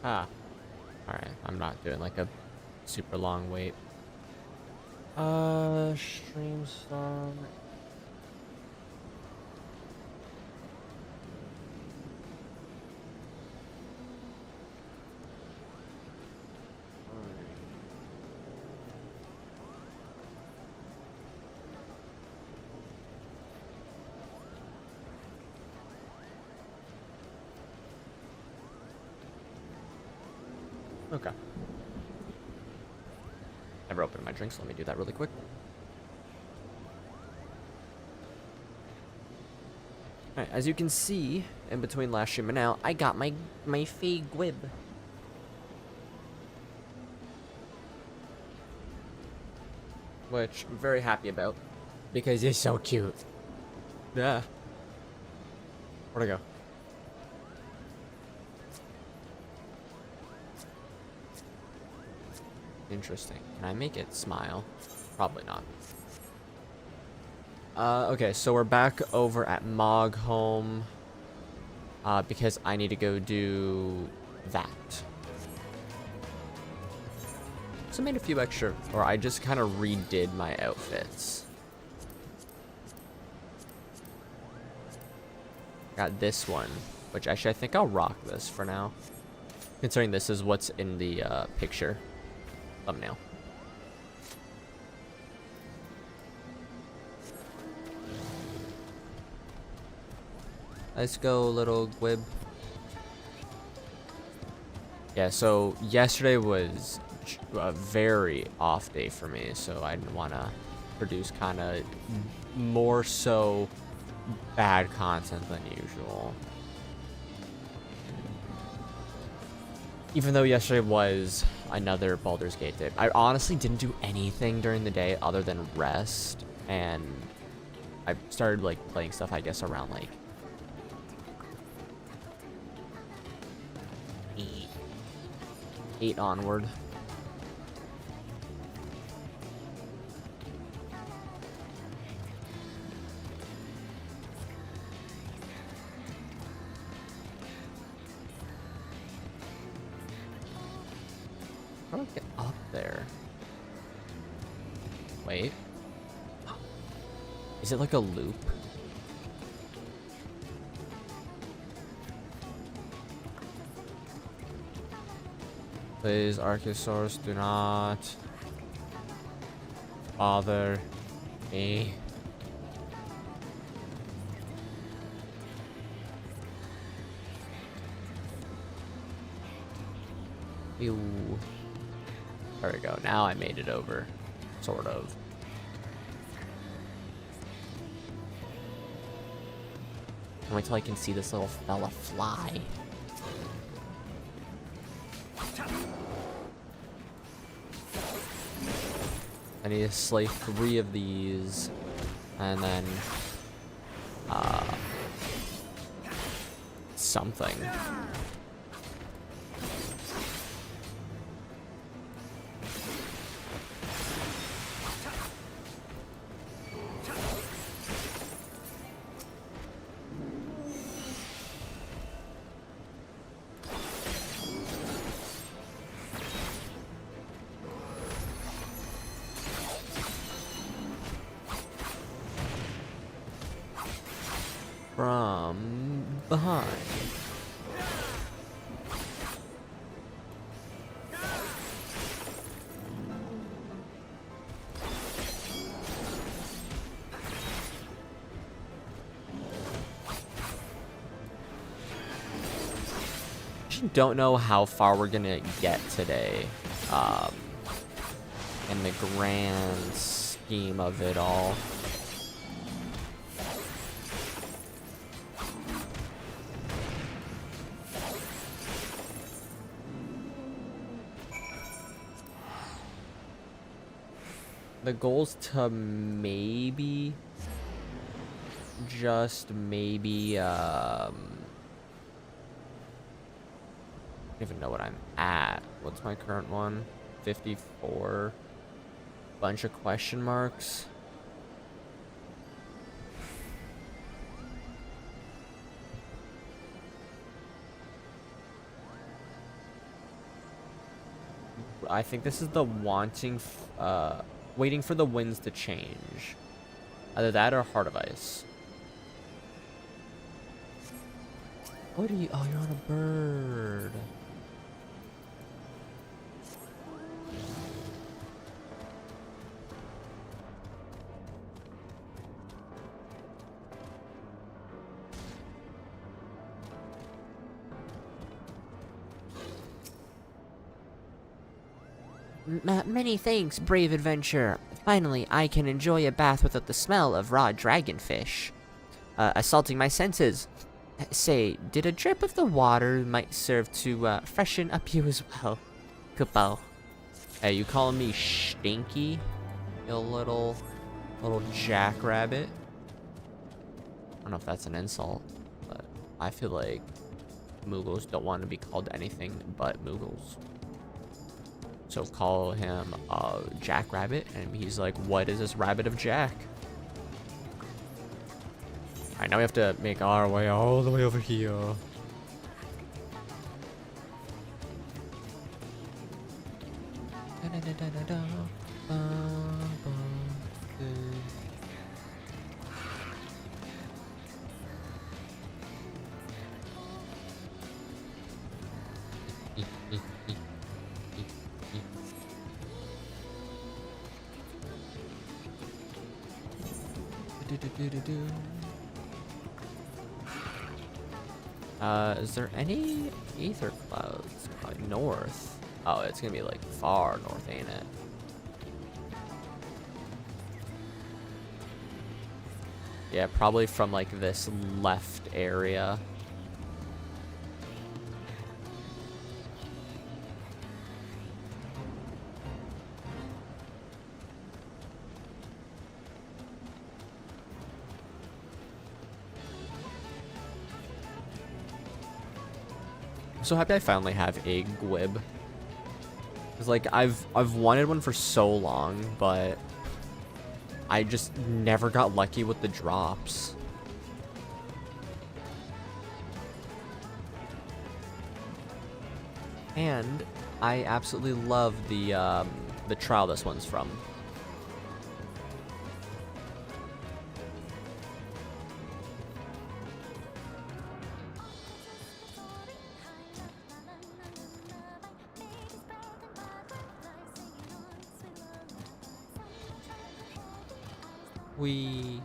Ah, alright. I'm not doing like a super long wait. Stream start. Okay. Never opened my drink, so let me do that really quick. Alright, as you can see, in between last stream and now, I got my FFxiv. Which I'm very happy about, because he's so cute. Yeah. Where'd I go? Interesting. Can I make it smile? Probably not. Okay, so we're back over at Moghome. Because I need to go do that. So I made a few extra, or I just kind of redid my outfits. Got this one, which actually I think I'll rock this for now. Considering this is what's in the picture thumbnail. Let's go, little Gwib. Yeah, so yesterday was a very off day for me, so I didn't want to produce kind of more so bad content than usual. Even though yesterday was another Baldur's Gate day. I honestly didn't do anything during the day other than rest, and I started like playing stuff I guess around like 8 onward. How do I get up there? Wait. Is it like a loop? Please, Archosaurus, do not bother me. Ew. There we go. Now I made it over. Sort of. Wait till I can see this little fella fly. I need to slay 3 of these, and then, something. From behind. Actually don't know how far we're gonna get today, in the grand scheme of it all. The goal's to maybe, just maybe, I don't even know what I'm at. What's my current one? 54. Bunch of question marks. I think this is the waiting for the winds to change. Either that or Heart of Ice. What are you? Oh, you're on a bird. Many thanks, brave adventurer. Finally, I can enjoy a bath without the smell of raw dragonfish. Assaulting my senses. Say, did a drip of the water might serve to freshen up you as well? Kupo. Hey, you calling me stinky? You little jackrabbit? I don't know if that's an insult, but I feel like Moogles don't want to be called anything but Moogles. So call him Jackrabbit, and he's like, what is this rabbit of Jack? Alright, now we have to make our way all the way over here. Is there any ether clouds north? Oh, it's gonna be like far north, ain't it? Yeah, probably from like this left area. I'm so happy I finally have a Gwib. Cause like I've wanted one for so long, but I just never got lucky with the drops. And I absolutely love the trial this one's from. We.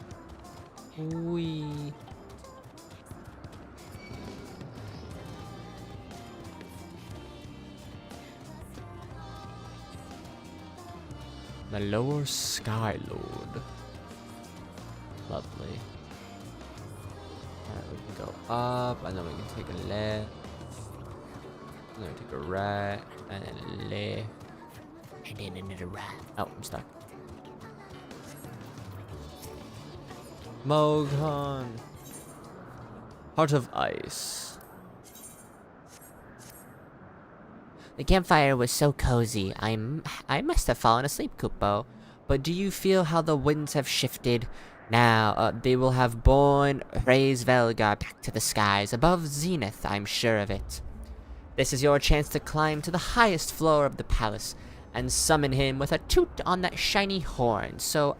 The lower sky lord. Lovely. Alright, we can go up, and then we can take a left. And then we take a right, and then a left. And then another right. Oh, I'm stuck. Mogon. Heart of Ice. The campfire was so cozy. I must have fallen asleep, Kupo. But do you feel how the winds have shifted? Now, they will have borne Ray's Velgar back to the skies above Zenith, I'm sure of it. This is your chance to climb to the highest floor of the palace and summon him with a toot on that shiny horn. So,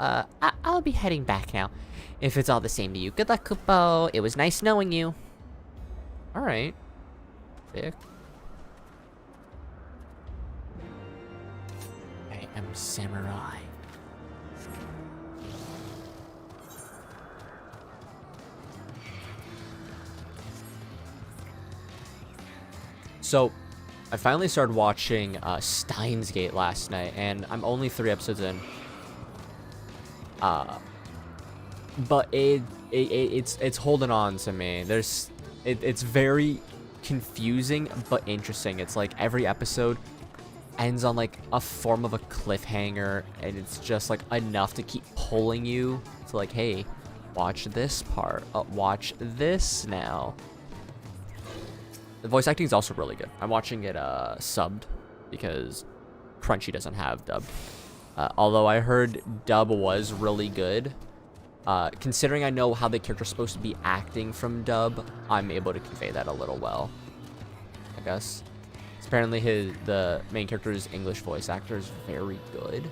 I'll be heading back now, if it's all the same to you. Good luck, Kupo. It was nice knowing you. Alright. Vic. I am samurai. So, I finally started watching Steins Gate last night, and I'm only 3 episodes in. But it's holding on to me. It's very confusing but interesting. It's like every episode ends on like a form of a cliffhanger, and it's just like enough to keep pulling you to like, hey, watch this part, watch this now. The voice acting is also really good. I'm watching it subbed because Crunchy doesn't have dub. Although I heard dub was really good. Considering I know how the character's supposed to be acting from dub, I'm able to convey that a little well, I guess. Apparently the main character's English voice actor is very good.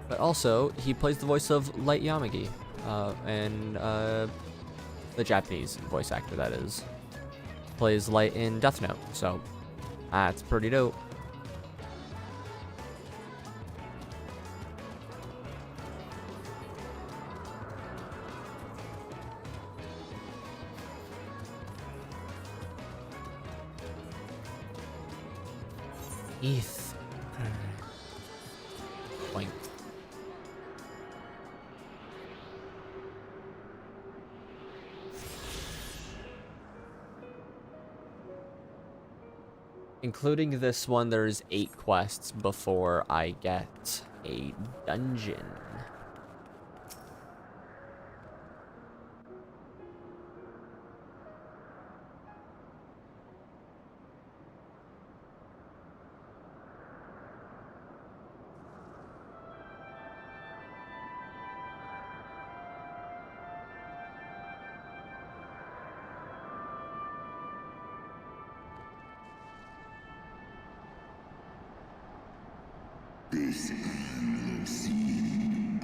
But also, he plays the voice of Light Yamagi, and the Japanese voice actor, that is, plays Light in Death Note, so that's pretty dope. ETH. Boink. Including this one, there's 8 quests before I get a dungeon.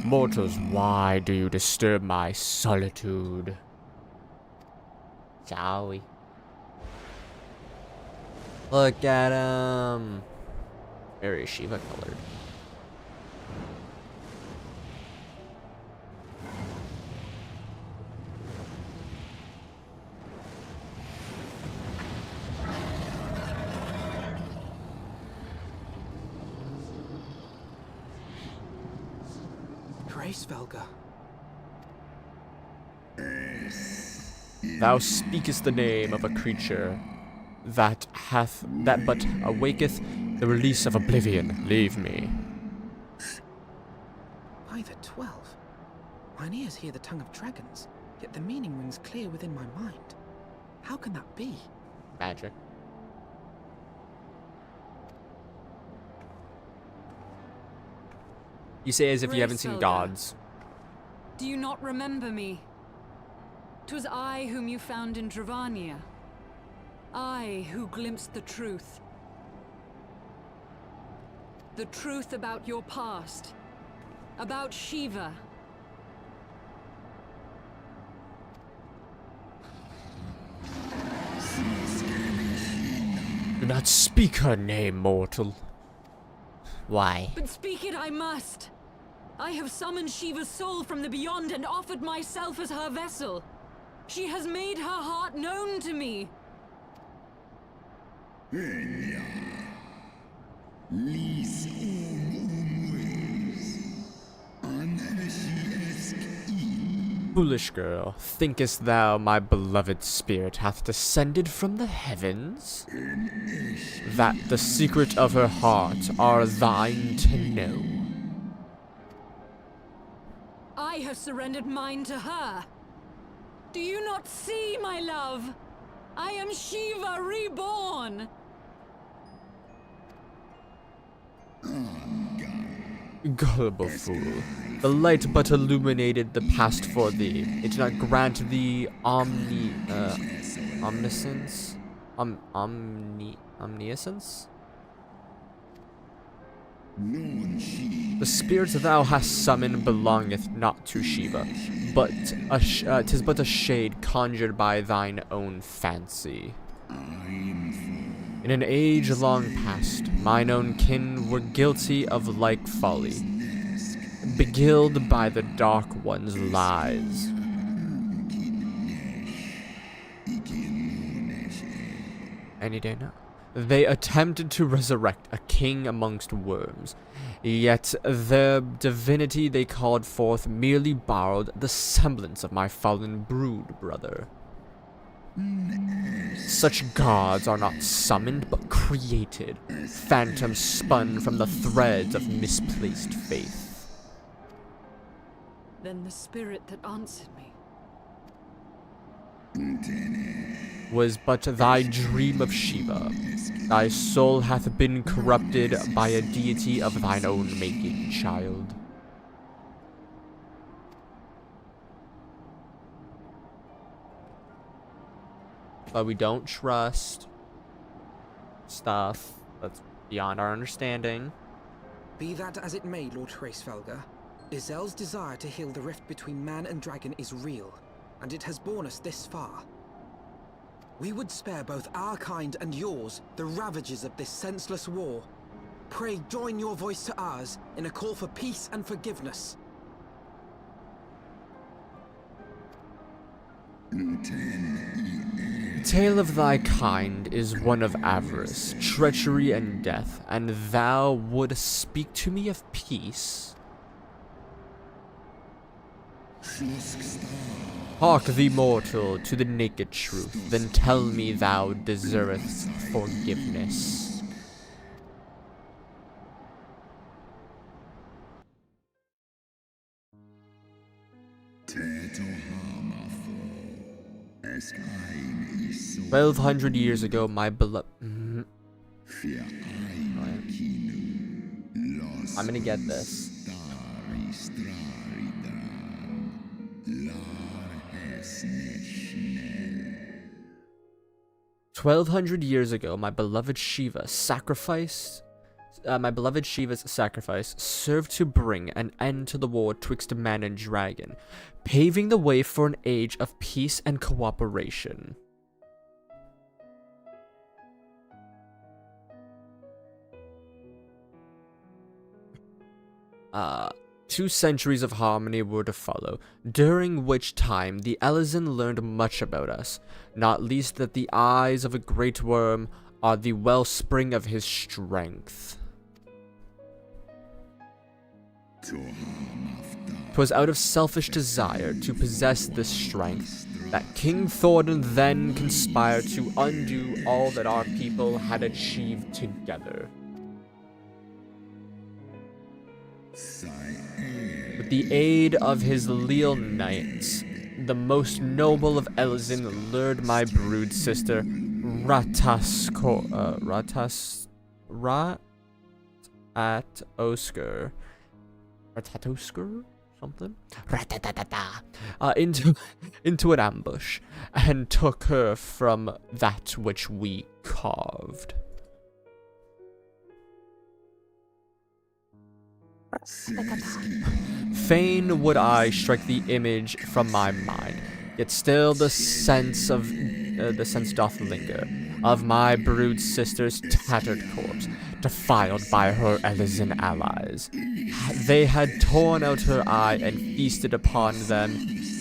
Mortals, why do you disturb my solitude? Shall we? Look at him. Very Shiva colored. Svelga. Thou speakest the name of a creature that but awaketh the release of oblivion. Leave me. By the 12. Mine ears hear the tongue of dragons, yet the meaning rings clear within my mind. How can that be? Magic. You say as if you haven't seen gods. Do you not remember me? 'Twas I whom you found in Dravania. I who glimpsed the truth. The truth about your past. About Shiva. Do not speak her name, mortal. Why? But speak it I must. I have summoned Shiva's soul from the beyond and offered myself as her vessel. She has made her heart known to me. Foolish girl, thinkest thou my beloved spirit hath descended from the heavens? That the secret of her heart are thine to know. I have surrendered mine to her. Do you not see, my love? I am Shiva reborn. Gullible fool. The light but illuminated the past for thee. It did not grant thee omniscience? Omniscience? The spirit thou hast summoned belongeth not to Shiva, but 'tis but a shade conjured by thine own fancy. In an age long past, mine own kin were guilty of like folly, beguiled by the Dark One's lies. Any day now. They attempted to resurrect a king amongst worms, yet their divinity they called forth merely borrowed the semblance of my fallen brood brother. Such gods are not summoned but created, phantoms spun from the threads of misplaced faith. Then the spirit that answered me Was but thy dream of Shiva. Thy soul hath been corrupted by a deity of thine own making, child. but we don't trust stuff that's beyond our understanding. Be that as it may, Lord Hraesvelgr, Izel's desire to heal the rift between man and dragon is real, and it has borne us this far. We would spare both our kind and yours the ravages of this senseless war. Pray join your voice to ours in a call for peace and forgiveness. The tale of thy kind is one of avarice, treachery, and death, and thou wouldst speak to me of peace? Hark thee, mortal, to the naked truth, then tell me thou deservest forgiveness. Ask 1,200 years ago, my beloved... I'm gonna get this. 1,200 years ago, my beloved Shiva's sacrifice served to bring an end to the war twixt man and dragon, paving the way for an age of peace and cooperation. Two centuries of harmony were to follow, during which time the Eorzea learned much about us, not least that the eyes of a great worm are the wellspring of his strength. 'Twas out of selfish desire to possess this strength that King Thordan then conspired to undo all that our people had achieved together. With the aid of his leal knights, the most noble of Eorzea lured my brood sister into an ambush, and took her from that which we carved. Fain would I strike the image from my mind, yet still the sense doth linger of my brood sister's tattered corpse, defiled by her Eorzea allies. They had torn out her eye and feasted upon them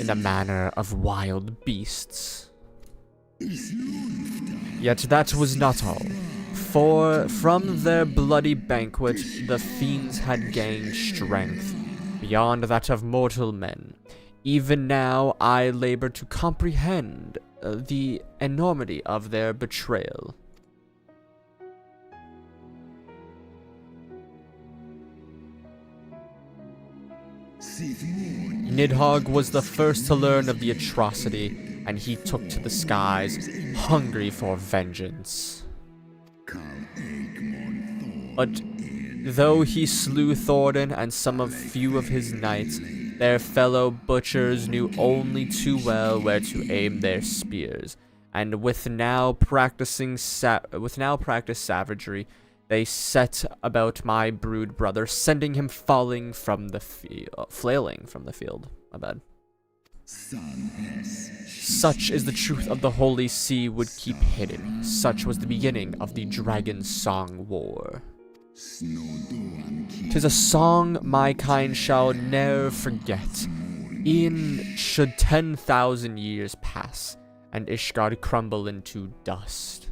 in the manner of wild beasts. Yet that was not all. For from their bloody banquet the fiends had gained strength beyond that of mortal men. Even now I labor to comprehend the enormity of their betrayal. Nidhogg was the first to learn of the atrocity, and he took to the skies, hungry for vengeance. But though he slew Thordan and some few of his knights, their fellow butchers knew only too well where to aim their spears, and with now practiced savagery, they set about my brood brother, sending him flailing from the field. My bad. Such is the truth of the Holy Sea would keep hidden. Such was the beginning of the Dragon Song War. 'Tis a song my kind shall ne'er forget. E'en should 10,000 years pass, and Ishgard crumble into dust.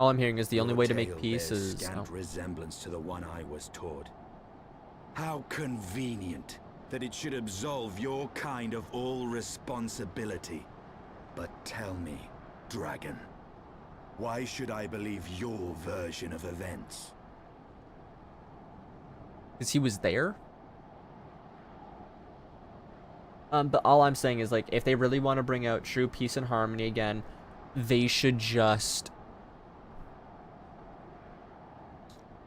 All I'm hearing is the only way to make peace is... scant resemblance to the one I was taught. How convenient that it should absolve your kind of all responsibility. But tell me, dragon, why should I believe your version of events? Because he was there? But all I'm saying is, like, if they really want to bring out true peace and harmony again, they should just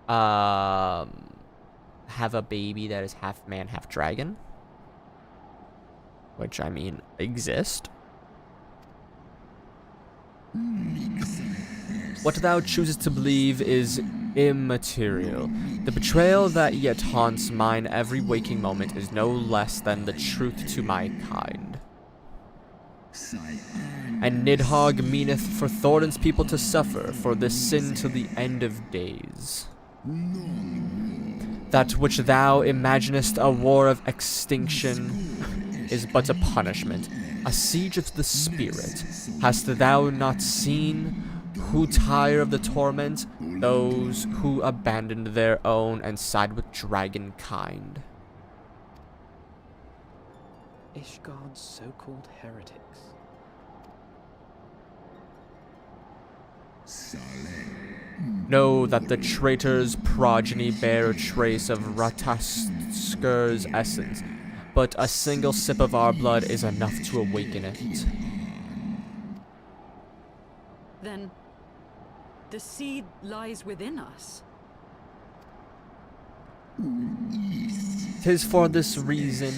have a baby that is half man, half dragon. Which, I mean, exist. What thou choosest to believe is immaterial. The betrayal that yet haunts mine every waking moment is no less than the truth to my kind. And Nidhogg meaneth for Thorin's people to suffer for this sin till the end of days. That which thou imaginest a war of extinction is but a punishment, a siege of the spirit. Hast thou not seen who tire of the torment? Those who abandoned their own and side with dragon kind. Ishgard's so-called heretics. Know that the traitor's progeny bear a trace of Rataskur's essence, but a single sip of our blood is enough to awaken it. Then, the seed lies within us. 'Tis for this reason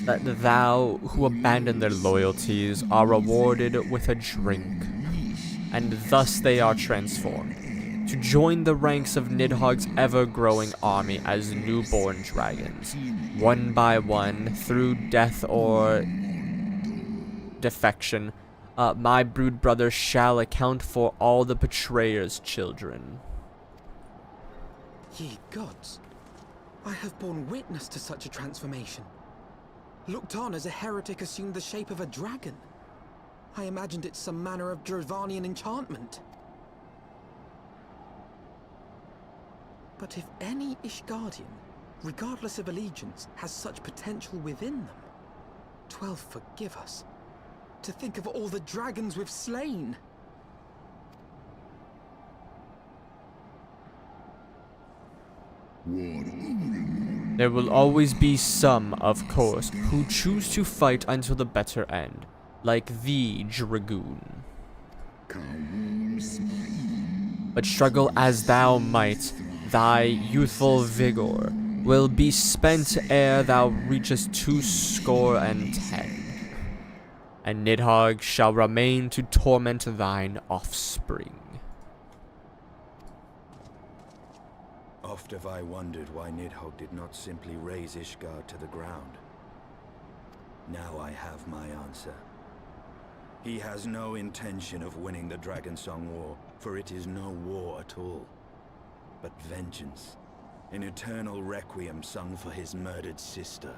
that thou who abandon their loyalties are rewarded with a drink, and thus they are transformed, to join the ranks of Nidhogg's ever-growing army as newborn dragons, one by one, through death or defection. My brood brother shall account for all the betrayer's children. Ye gods, I have borne witness to such a transformation. Looked on as a heretic assumed the shape of a dragon. I imagined it some manner of Drovanian enchantment. But if any Ishgardian, regardless of allegiance, has such potential within them, 12 forgive us. To think of all the dragons we've slain! There will always be some, of course, who choose to fight until the bitter end, like thee, Dragoon. But struggle as thou might, thy youthful vigor will be spent ere thou reachest 210. And Nidhogg shall remain to torment thine offspring. Oft have I wondered why Nidhogg did not simply raze Ishgard to the ground. Now I have my answer. He has no intention of winning the Dragonsong War, for it is no war at all, but vengeance, an eternal requiem sung for his murdered sister.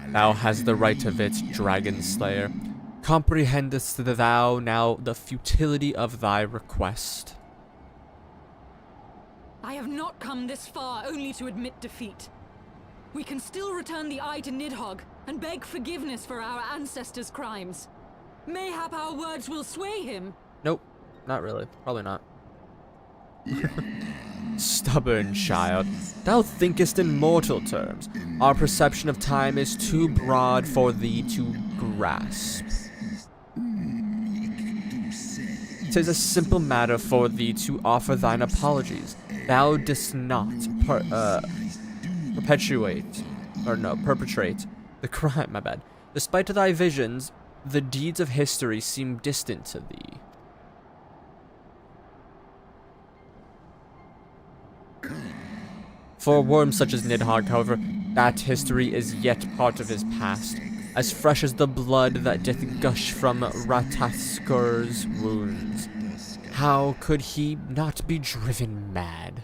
Thou hast the right of it, Dragon Slayer. Comprehendest thou now the futility of thy request? I have not come this far only to admit defeat. We can still return the eye to Nidhogg and beg forgiveness for our ancestors' crimes. Mayhap our words will sway him. Nope, not really. Probably not. Stubborn child, thou thinkest in mortal terms. Our perception of time is too broad for thee to grasp. 'Tis a simple matter for thee to offer thine apologies. Thou didst not perpetrate the crime, my bad. Despite thy visions, the deeds of history seem distant to thee. For a worm such as Nidhogg, however, that history is yet part of his past, as fresh as the blood that doth gush from Rataskur's wounds. How could he not be driven mad?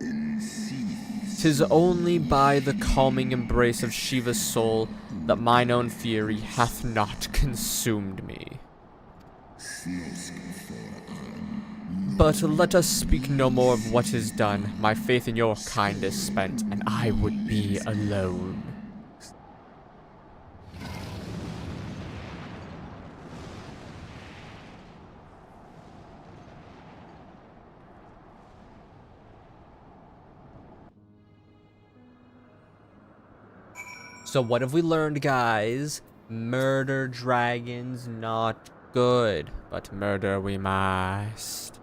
'Tis only by the calming embrace of Shiva's soul that mine own fury hath not consumed me. But let us speak no more of what is done. My faith in your kind is spent, and I would be alone. So what have we learned, guys? Murder dragons not good, but murder we must.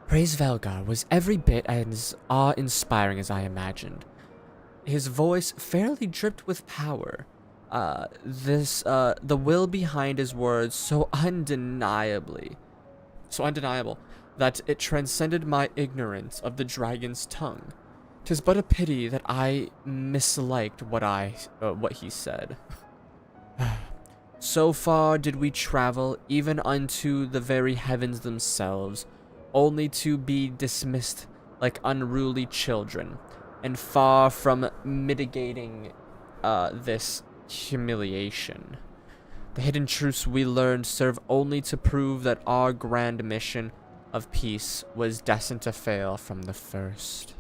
Praise Velgar was every bit as awe-inspiring as I imagined. His voice fairly dripped with power. The will behind his words so undeniable that it transcended my ignorance of the dragon's tongue. 'Tis but a pity that I misliked what he said. So far did we travel, even unto the very heavens themselves, only to be dismissed like unruly children, and far from mitigating this humiliation. The hidden truths we learned serve only to prove that our grand mission of peace was destined to fail from the first.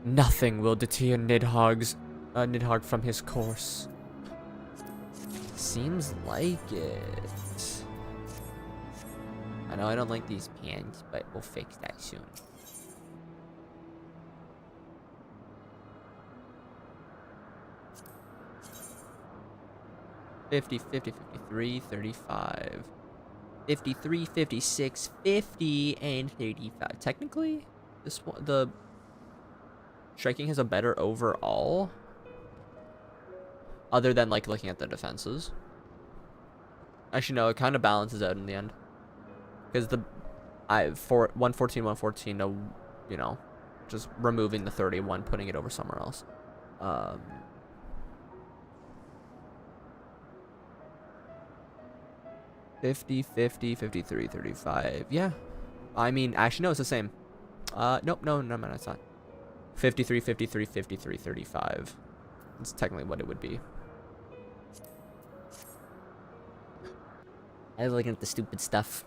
Nothing will deter Nidhogg from his course. Seems like it. I know I don't like these pants, but we'll fix that soon. $50, $50, $53, $35, $53, $56, $50, and $35. Technically, this one, the striking has a better overall, other than like looking at the defenses. Actually, no, it kind of balances out in the end, because for 114, 114, no, you know, just removing the 31, putting it over somewhere else. 50, 50, 53, 35. Yeah. I mean, actually, no, it's the same. Nope, no, it's not. 53, 53, 53, 35. That's technically what it would be. I was looking at the stupid stuff.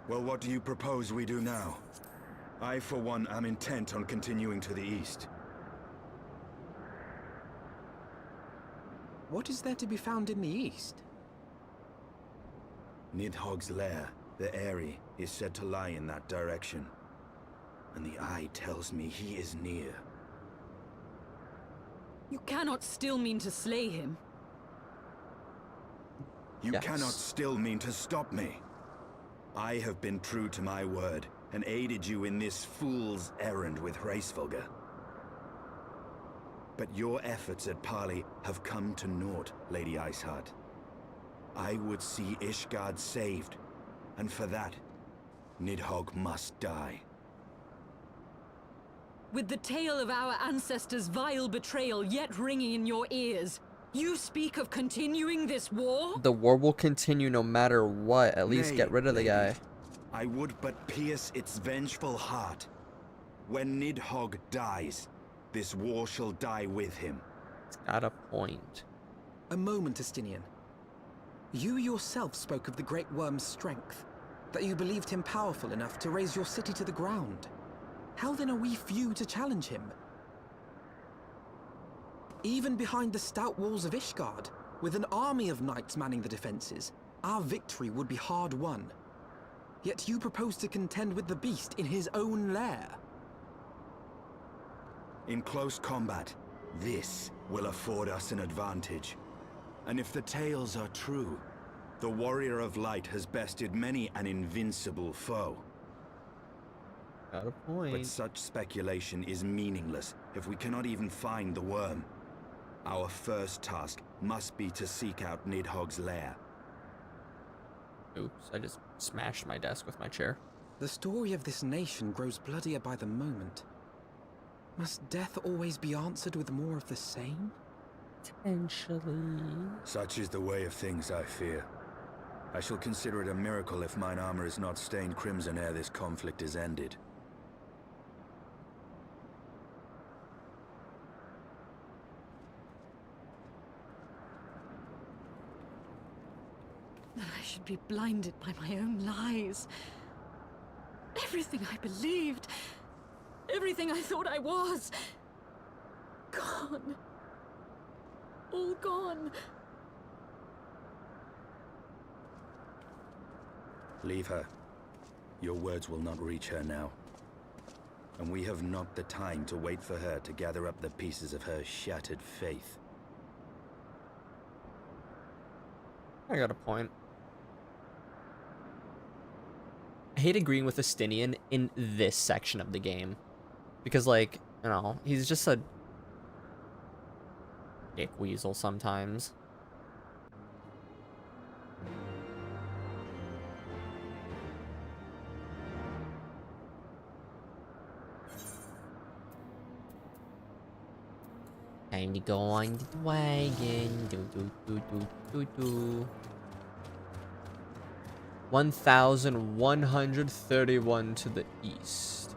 Well, what do you propose we do now? I, for one, am intent on continuing to the east. What is there to be found in the east? Nidhogg's lair, the Eyrie, is said to lie in that direction. And the eye tells me he is near. You cannot still mean to slay him. You Yes. cannot still mean to stop me. I have been true to my word, and aided you in this fool's errand with Hraesvelgr. But your efforts at parley have come to naught, Lady Iceheart. I would see Ishgard saved, and for that, Nidhogg must die. With the tale of our ancestors' vile betrayal yet ringing in your ears, you speak of continuing this war? The war will continue no matter what. At least Nay, get rid of the lady. guy. I would but pierce its vengeful heart. When Nidhogg dies, this war shall die with him. It's got a point. A moment, Estinian. You yourself spoke of the Great Worm's strength, that you believed him powerful enough to raise your city to the ground. How then are we few to challenge him? Even behind the stout walls of Ishgard, with an army of knights manning the defenses, our victory would be hard won. Yet you propose to contend with the beast in his own lair. In close combat, this will afford us an advantage. And if the tales are true, the Warrior of Light has bested many an invincible foe. Got a point. But such speculation is meaningless if we cannot even find the worm. Our first task must be to seek out Nidhogg's lair. Oops, I just smashed my desk with my chair. The story of this nation grows bloodier by the moment. Must death always be answered with more of the same? Potentially. Such is the way of things, I fear. I shall consider it a miracle if mine armor is not stained crimson ere this conflict is ended. That I should be blinded by my own lies. Everything I believed, everything I thought I was, gone. All gone. Leave her. Your words will not reach her now. And we have not the time to wait for her to gather up the pieces of her shattered faith. I got a point. I hate agreeing with Estinian in this section of the game. Because, like, you know, he's just a dick weasel sometimes. Time to go on the wagon. Do do do do do do. 1,131 to the east.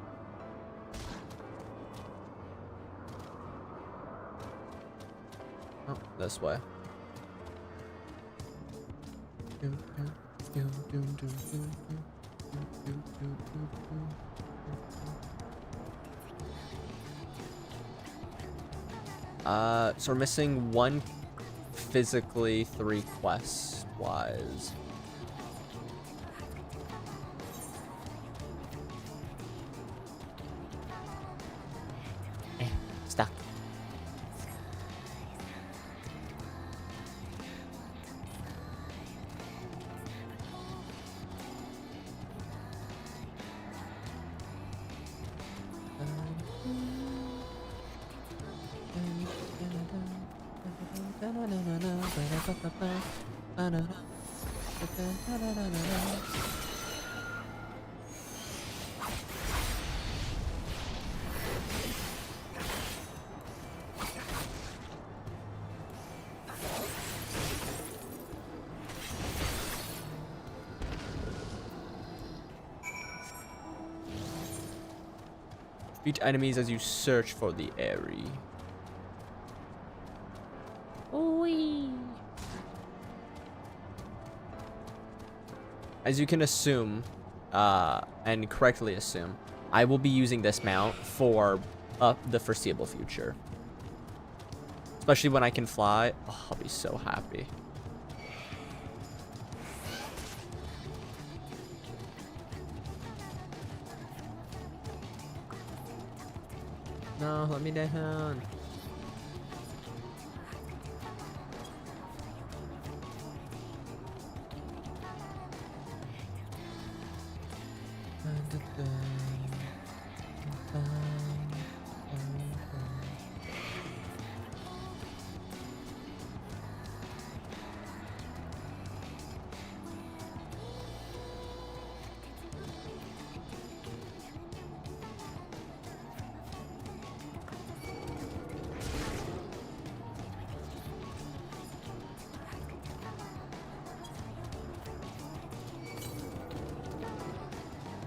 Oh, this way. So we're missing one physically, 3 quests wise. Stuck. Defeat enemies as you search for the Aerie. Ooh-wee. As you can assume, and correctly assume, I will be using this mount for the foreseeable future. Especially when I can fly. Oh, I'll be so happy. No, let me down.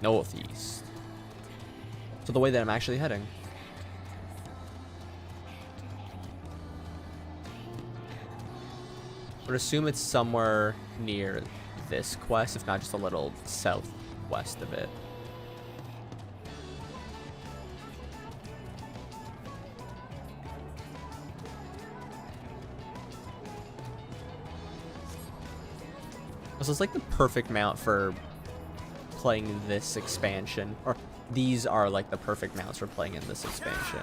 Northeast. So the way that I'm actually heading. I would assume it's somewhere near this quest, if not just a little southwest of it. This is like the perfect mount for playing this expansion, or these are like the perfect mounts for playing in this expansion.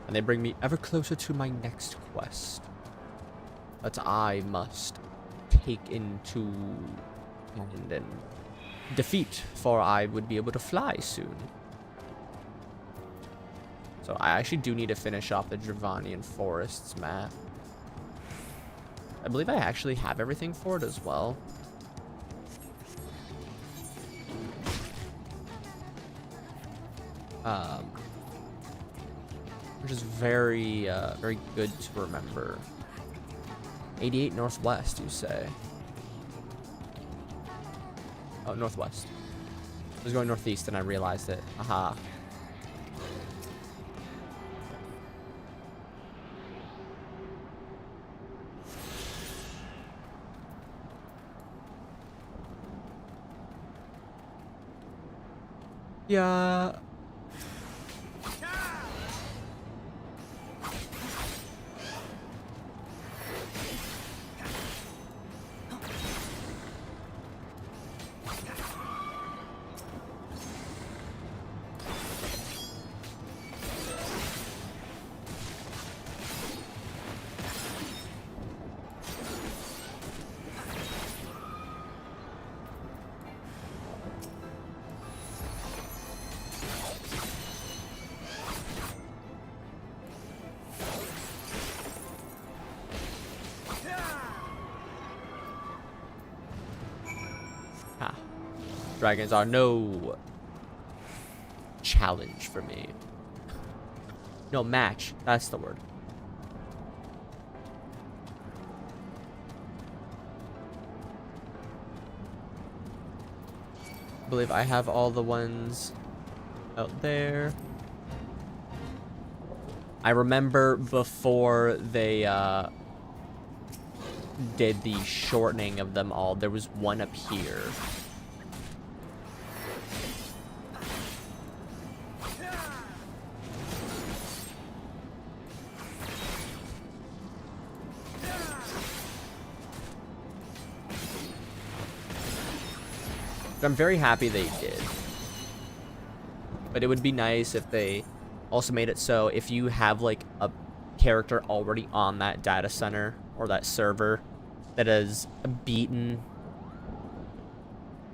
And they bring me ever closer to my next quest that I must take into and defeat, for I would be able to fly soon. So I actually do need to finish off the Dravanian Forests map. I believe I actually have everything for it as well. Which is very, very good to remember. 88 northwest, you say? Oh, northwest. I was going northeast and I realized it. Aha. Yeah. Ah. Dragons are no challenge for me. No match. That's the word. I believe I have all the ones out there. I remember before they did the shortening of them all, there was one up here. I'm very happy they did. But it would be nice if they also made it so if you have like a character already on that data center or that server that has beaten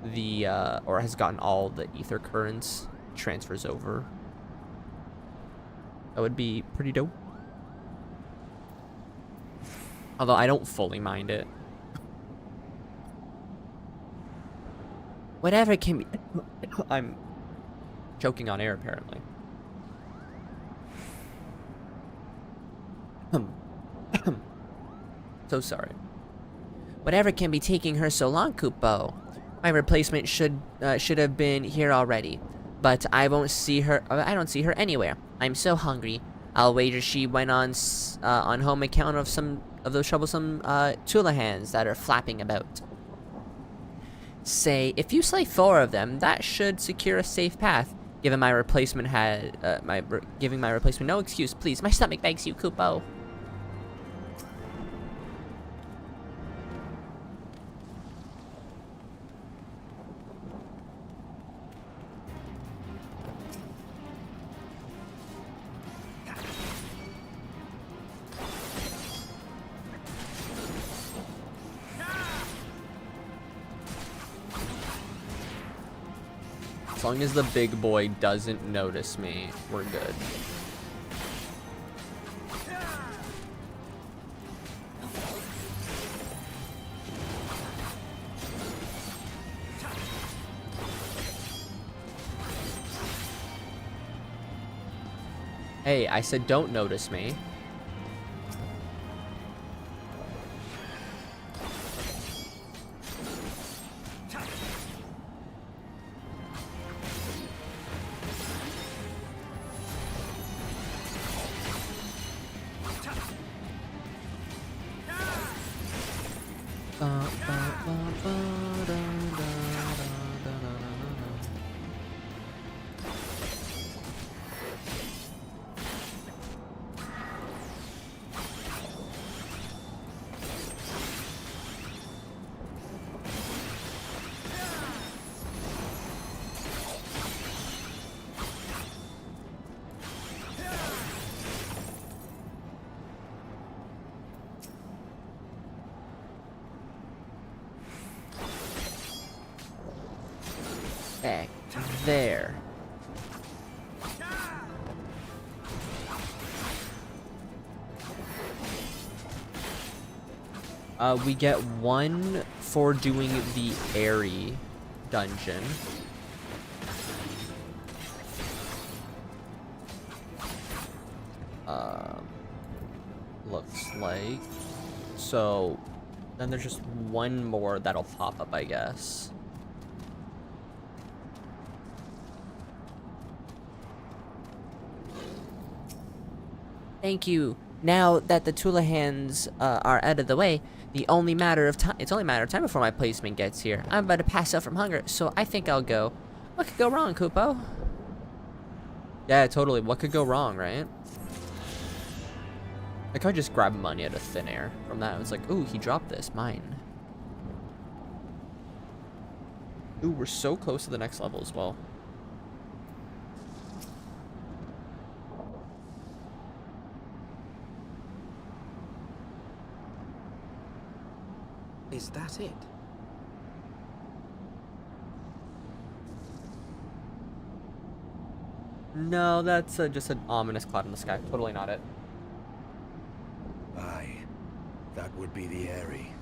the or has gotten all the ether currents transfers over, that would be pretty dope. Although I don't fully mind it. Whatever can be. I'm choking on air apparently. So sorry. Whatever can be taking her so long, Kupo? My replacement should have been here already, but I won't see her. I don't see her anywhere. I'm so hungry. I'll wager she went on home account of some of those troublesome Tulahans that are flapping about. Say, if you slay 4 of them, that should secure a safe path. Giving my replacement no excuse, please. My stomach begs you, Kupo. As long as the big boy doesn't notice me, we're good. Hey, I said don't notice me. Back there. We get 1 for doing the Airy dungeon. Looks like. So, then there's just 1 more that'll pop up, I guess. Thank you. Now that the Tulahans are out of the way, it's only a matter of time before my placement gets here. I'm about to pass out from hunger, so I think I'll go. What could go wrong, Kupo? Yeah, totally. What could go wrong, right? Like, I just grabbed money out of thin air from that. It's like, ooh, he dropped this. Mine. Ooh, we're so close to the next level as well. Is that it? No, that's just an ominous cloud in the sky. Totally not it. Aye, that would be the Eyrie.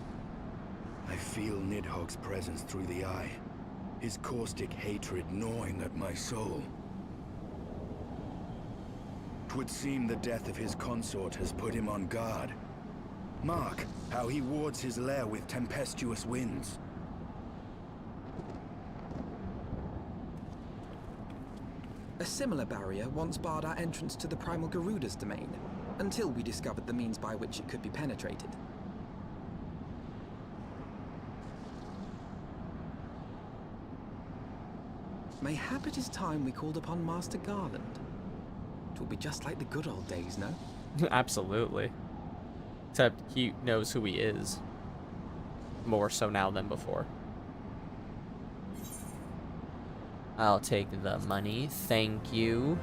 I feel Nidhogg's presence through the eye, his caustic hatred gnawing at my soul. 'Twould seem the death of his consort has put him on guard. Mark how he wards his lair with tempestuous winds. A similar barrier once barred our entrance to the primal Garuda's domain, until we discovered the means by which it could be penetrated. Mayhap it is time we called upon Master Garland. It will be just like the good old days, no? Absolutely. Except he knows who he is. More so now than before. I'll take the money. Thank you.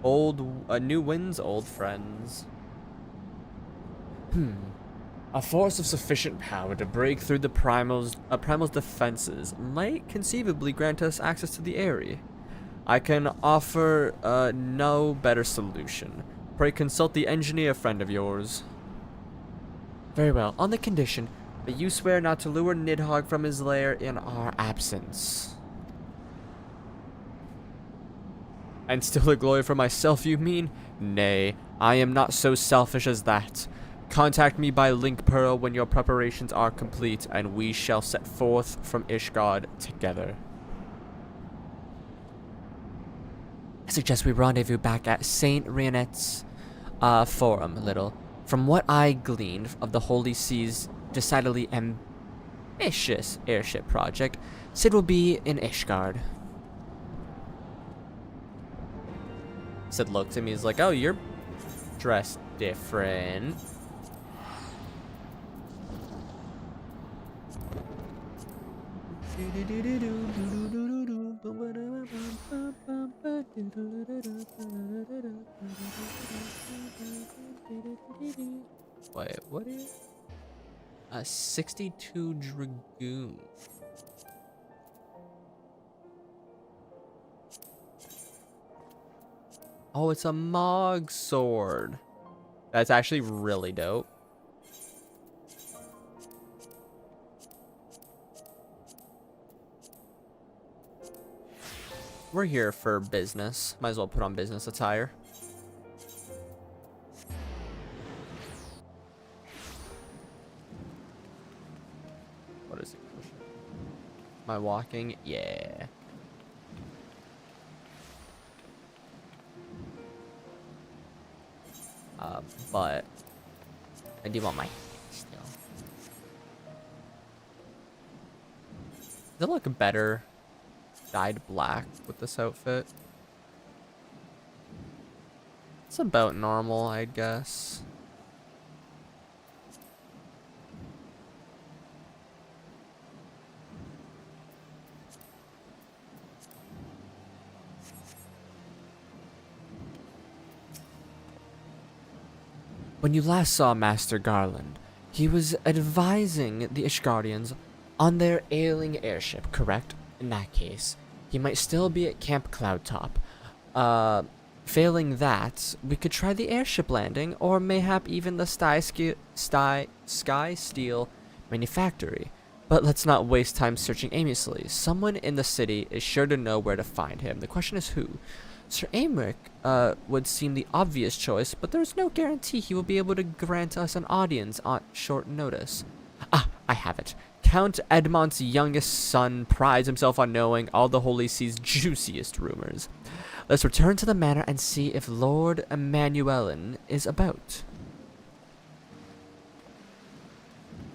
New winds, old friends. A force of sufficient power to break through the primal's defenses might conceivably grant us access to the Eyrie. I can offer no better solution. Pray consult the engineer friend of yours. Very well, on the condition that you swear not to lure Nidhogg from his lair in our absence. And still a glory for myself, you mean? Nay, I am not so selfish as that. Contact me by link pearl when your preparations are complete, and we shall set forth from Ishgard together. I suggest we rendezvous back at Saint Rionet's forum, Little. From what I gleaned of the Holy Sea's decidedly ambitious airship project, Sid will be in Ishgard. Sid looked at me, he's like, oh, you're dressed different. Wait, what is a 62 Dragoon? Oh, it's a Mog sword. That's actually really dope. We're here for business. Might as well put on business attire. What is it? Am I walking? Yeah. But I do want my still. Does it look better dyed black with this outfit? It's about normal, I guess. When you last saw Master Garland, he was advising the Ishgardians on their ailing airship, correct? In that case, he might still be at Camp Cloudtop. Failing that, we could try the airship landing, or mayhap even the Sky Steel Manufactory. But let's not waste time searching aimlessly. Someone in the city is sure to know where to find him. The question is who? Sir Aymeric would seem the obvious choice, but there's no guarantee he will be able to grant us an audience on short notice. Ah, I have it. Count Edmont's youngest son prides himself on knowing all the Holy Sea's juiciest rumors. Let's return to the manor and see if Lord Emmanuelin is about.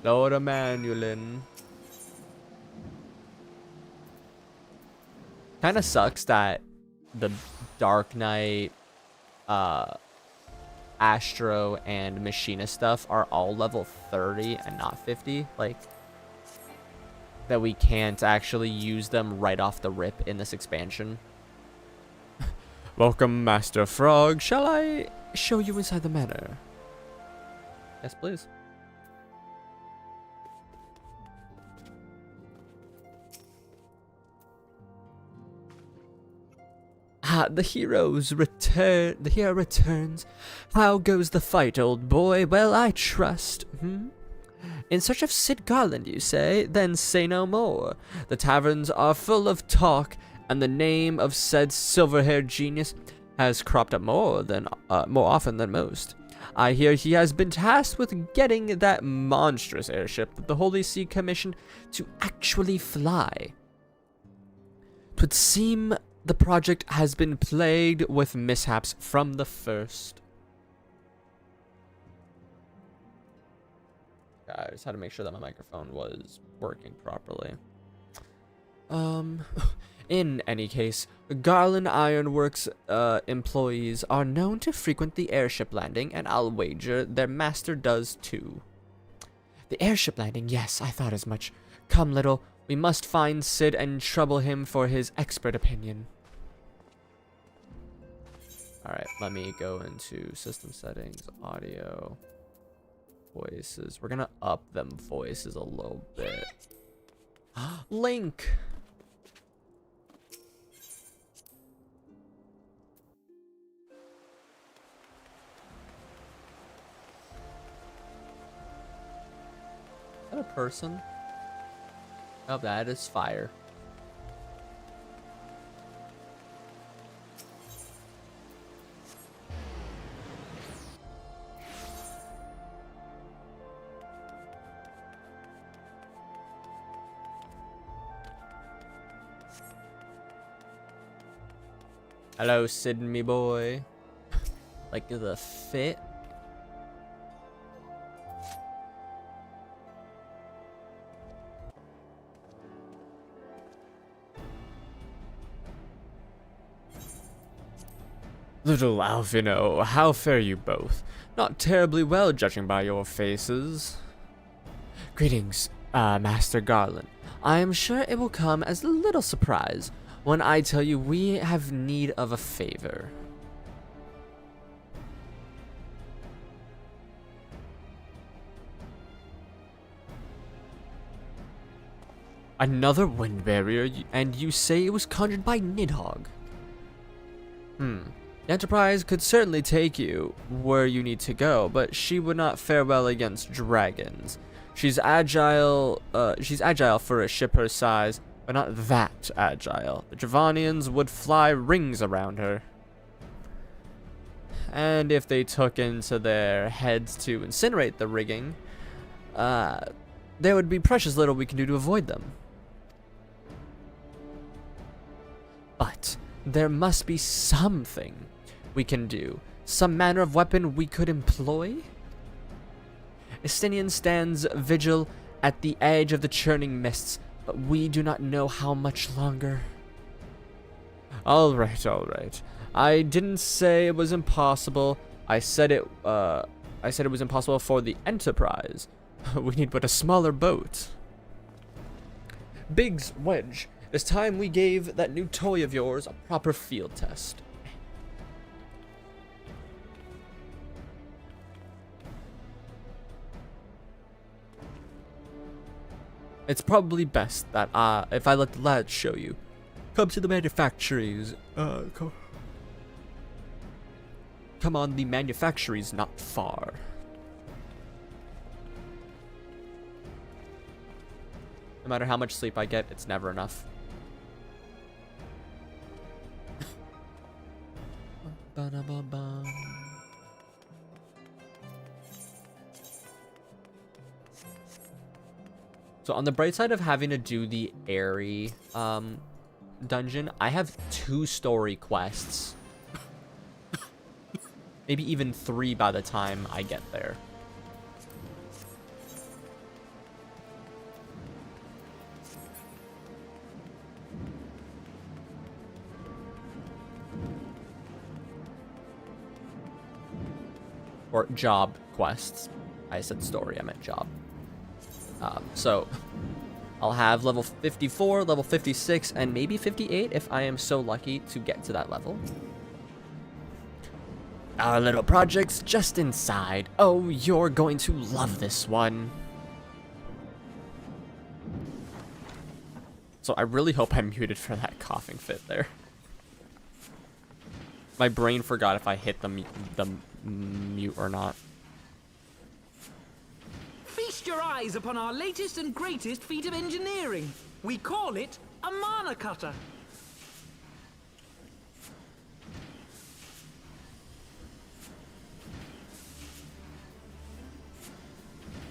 Lord Emmanuelin. Kind of sucks that the Dark Knight, Astro, and Machina stuff are all level 30 and not 50. Like, that we can't actually use them right off the rip in this expansion. Welcome, Master Frog. Shall I show you inside the manor? Yes, please. Ah, the hero's return. The hero returns. How goes the fight, old boy? Well, I trust. In search of Sid Garland, you say? Then say no more. The taverns are full of talk, and the name of said silver-haired genius has cropped up more often than most. I hear he has been tasked with getting that monstrous airship that the Holy See commissioned to actually fly. 'Twould seem the project has been plagued with mishaps from the first. I just had to make sure that my microphone was working properly. In any case, Garland Ironworks employees are known to frequent the airship landing, and I'll wager their master does too. The airship landing, yes, I thought as much. Come, little, we must find Sid and trouble him for his expert opinion. Alright, let me go into system settings, audio, voices. We're gonna up them voices a little bit. Link! Is that a person? Oh, that is fire. Hello, Sid, me boy. Like the fit. Little Alphino, how fare you both? Not terribly well, judging by your faces. Greetings, Master Garland. I am sure it will come as a little surprise when I tell you we have need of a favor. Another wind barrier, and you say it was conjured by Nidhogg. The Enterprise could certainly take you where you need to go, but she would not fare well against dragons. She's agile for a ship her size, but not that agile. The Dravanians would fly rings around her. And if they took into their heads to incinerate the rigging, there would be precious little we can do to avoid them. But there must be something we can do, some manner of weapon we could employ? Estinian stands vigil at the edge of the churning mists, but we do not know how much longer. All right. I didn't say it was impossible. I said it was impossible for the Enterprise. We need but a smaller boat. Biggs, Wedge, it's time we gave that new toy of yours a proper field test. It's probably best that if I let the lads show you. Come to the manufactories. Come on, the manufactories not far. No matter how much sleep I get, it's never enough. So on the bright side of having to do the Airy dungeon, I have 2 story quests. Maybe even 3 by the time I get there. job quests. I said story, I meant job. So I'll have level 54, level 56, and maybe 58 if I am so lucky to get to that level. Our little project's just inside. Oh, you're going to love this one. So I really hope I'm muted for that coughing fit there. My brain forgot if I hit the mute or not. Feast your eyes upon our latest and greatest feat of engineering. We call it a mana cutter.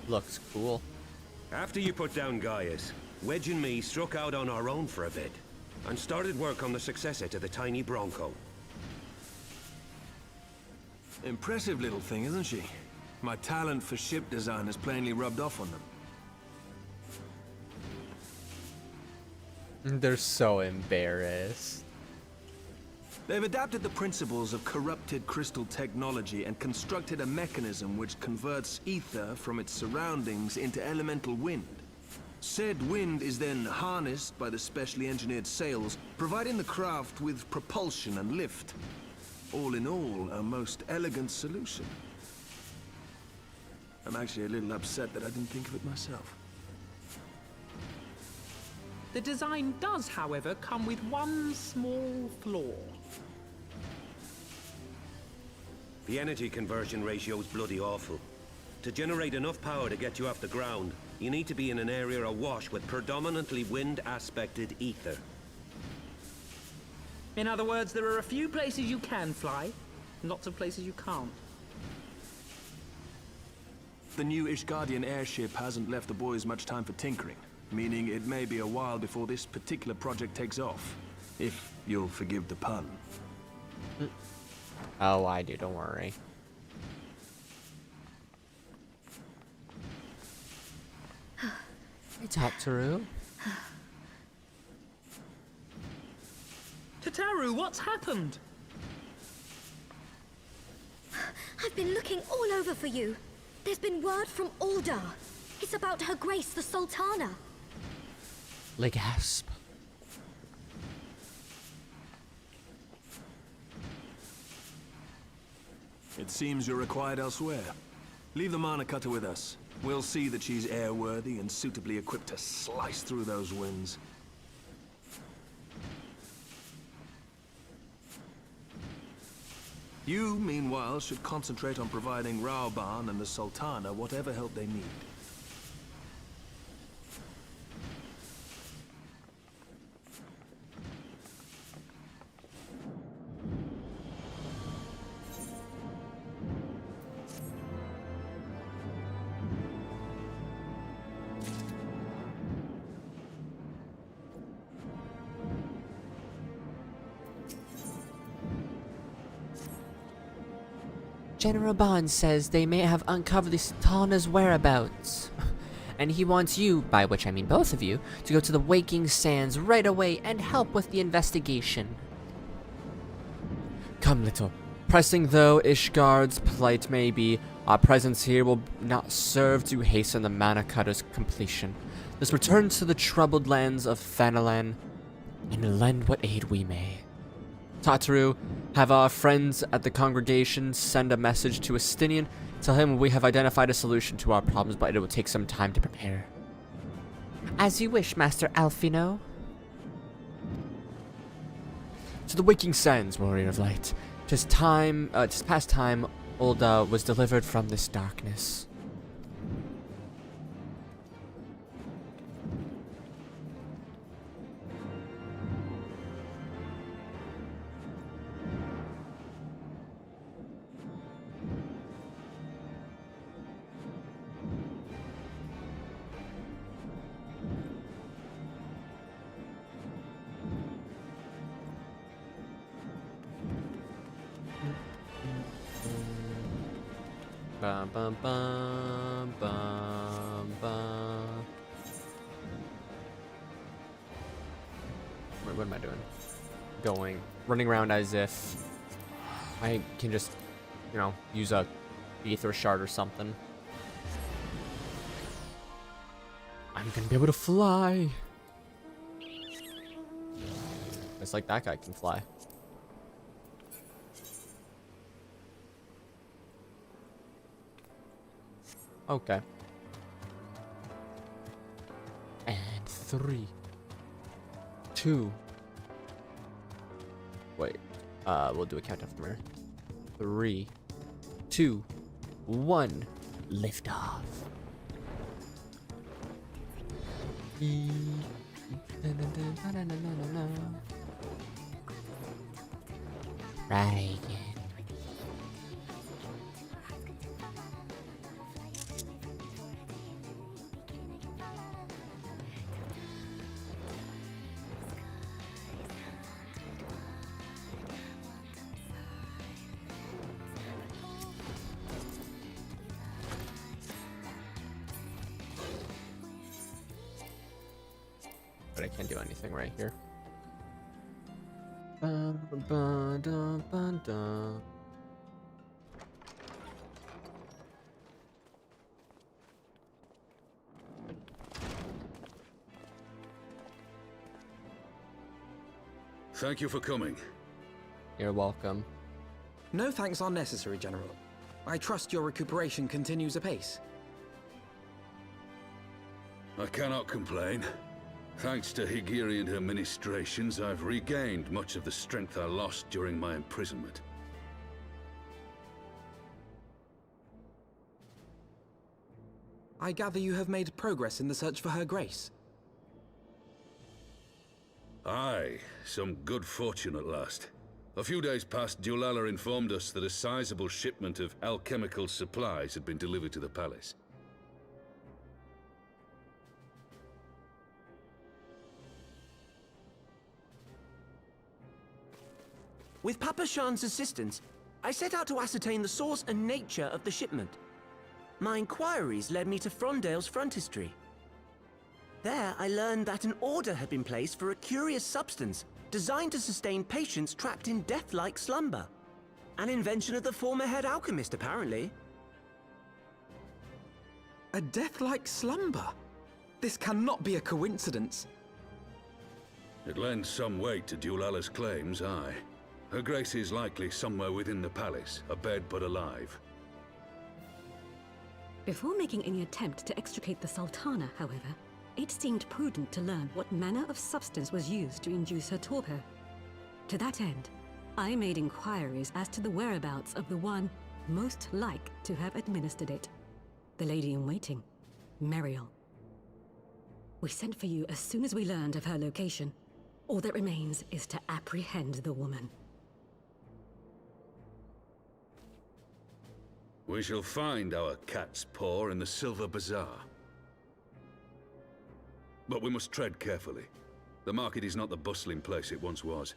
Looks cool. After you put down Gaius, Wedge and me struck out on our own for a bit, and started work on the successor to the tiny Bronco. Impressive little thing, isn't she? My talent for ship design has plainly rubbed off on them. They're so embarrassed. They've adapted the principles of corrupted crystal technology and constructed a mechanism which converts ether from its surroundings into elemental wind. Said wind is then harnessed by the specially engineered sails, providing the craft with propulsion and lift. All in all, a most elegant solution. I'm actually a little upset that I didn't think of it myself. The design does, however, come with one small flaw. The energy conversion ratio's bloody awful. To generate enough power to get you off the ground, you need to be in an area awash with predominantly wind-aspected ether. In other words, there are a few places you can fly, lots of places you can't. The new Ishgardian airship hasn't left the boys much time for tinkering, meaning it may be a while before this particular project takes off. If you'll forgive the pun. Oh, I do, don't worry. Hey, Tataru. Tataru, what's happened? I've been looking all over for you. There's been word from Aldar. It's about Her Grace, the Sultana. Gasp. It seems you're required elsewhere. Leave the mana cutter with us. We'll see that she's airworthy and suitably equipped to slice through those winds. You, meanwhile, should concentrate on providing Raoban and the Sultana whatever help they need. General Bond says they may have uncovered the Sultana's whereabouts. And he wants you, by which I mean both of you, to go to the Waking Sands right away and help with the investigation. Come, little. Pressing though Ishgard's plight may be, our presence here will not serve to hasten the mana cutter's completion. Let's return to the troubled lands of Finalfantasy and lend what aid we may. Tataru, have our friends at the congregation send a message to Astinian. Tell him we have identified a solution to our problems, but it will take some time to prepare. As you wish, Master Alfino. To the Waking Sands, Warrior of Light. 'Tis past time Ulda was delivered from this darkness. Bum, bum, bum, bum, bum. Wait, what am I doing? Running around as if I can just, use a ether shard or something. I'm gonna be able to fly. It's like that guy can fly. Okay. And 3, 2. Wait. We'll do a countdown from here. 3, 2, 1. Lift off. Right. But I can't do anything right here. Thank you for coming. You're welcome. No thanks are necessary, General. I trust your recuperation continues apace. I cannot complain. Thanks to Higiri and her ministrations, I've regained much of the strength I lost during my imprisonment. I gather you have made progress in the search for Her Grace. Aye, some good fortune at last. A few days past, Dulala informed us that a sizable shipment of alchemical supplies had been delivered to the palace. With Papa Shan's assistance, I set out to ascertain the source and nature of the shipment. My inquiries led me to Frondale's frontistery. There, I learned that an order had been placed for a curious substance designed to sustain patients trapped in death-like slumber. An invention of the former head alchemist, apparently. A death-like slumber? This cannot be a coincidence. It lends some weight to Dulala's claims, aye. Her Grace is likely somewhere within the palace, abed but alive. Before making any attempt to extricate the Sultana, however, it seemed prudent to learn what manner of substance was used to induce her torpor. To that end, I made inquiries as to the whereabouts of the one most like to have administered it. The lady-in-waiting, Meriel. We sent for you as soon as we learned of her location. All that remains is to apprehend the woman. We shall find our cat's paw in the Silver Bazaar. But we must tread carefully. The market is not the bustling place it once was,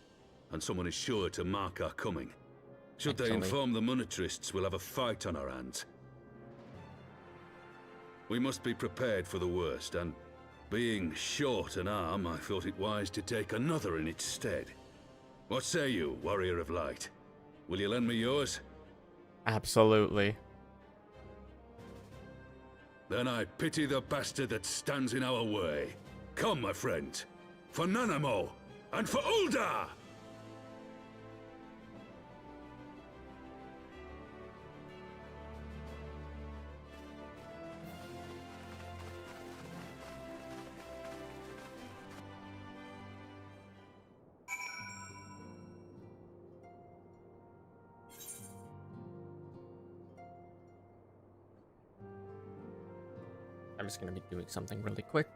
and someone is sure to mark our coming. Should they inform the monetarists, we'll have a fight on our hands. We must be prepared for the worst, and being short an arm, I thought it wise to take another in its stead. What say you, Warrior of Light? Will you lend me yours? Absolutely. Then I pity the bastard that stands in our way. Come, my friend. For Nanamo, and for Ul'dah! I'm just gonna be doing something really quick.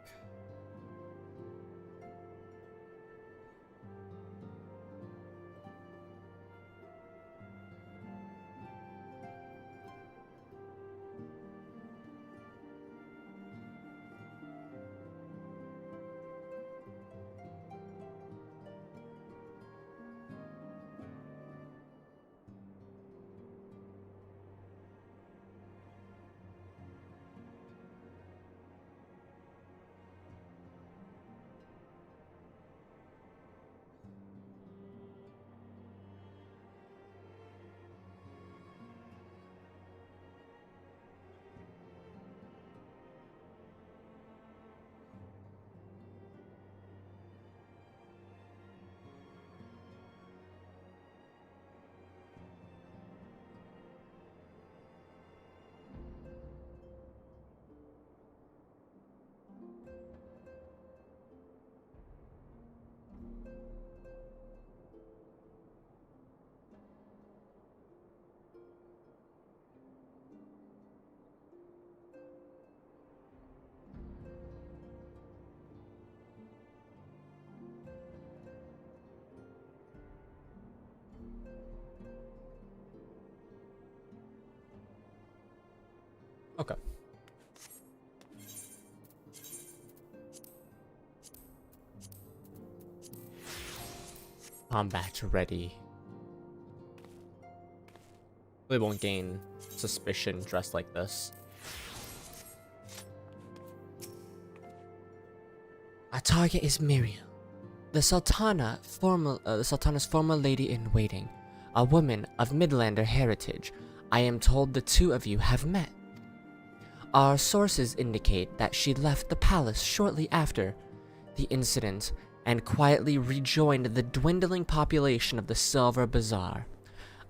Okay. Combat ready. Really won't gain suspicion dressed like this. Our target is Muriel, the Sultana's former lady-in-waiting, a woman of Midlander heritage. I am told the two of you have met. Our sources indicate that she left the palace shortly after the incident and quietly rejoined the dwindling population of the Silver Bazaar.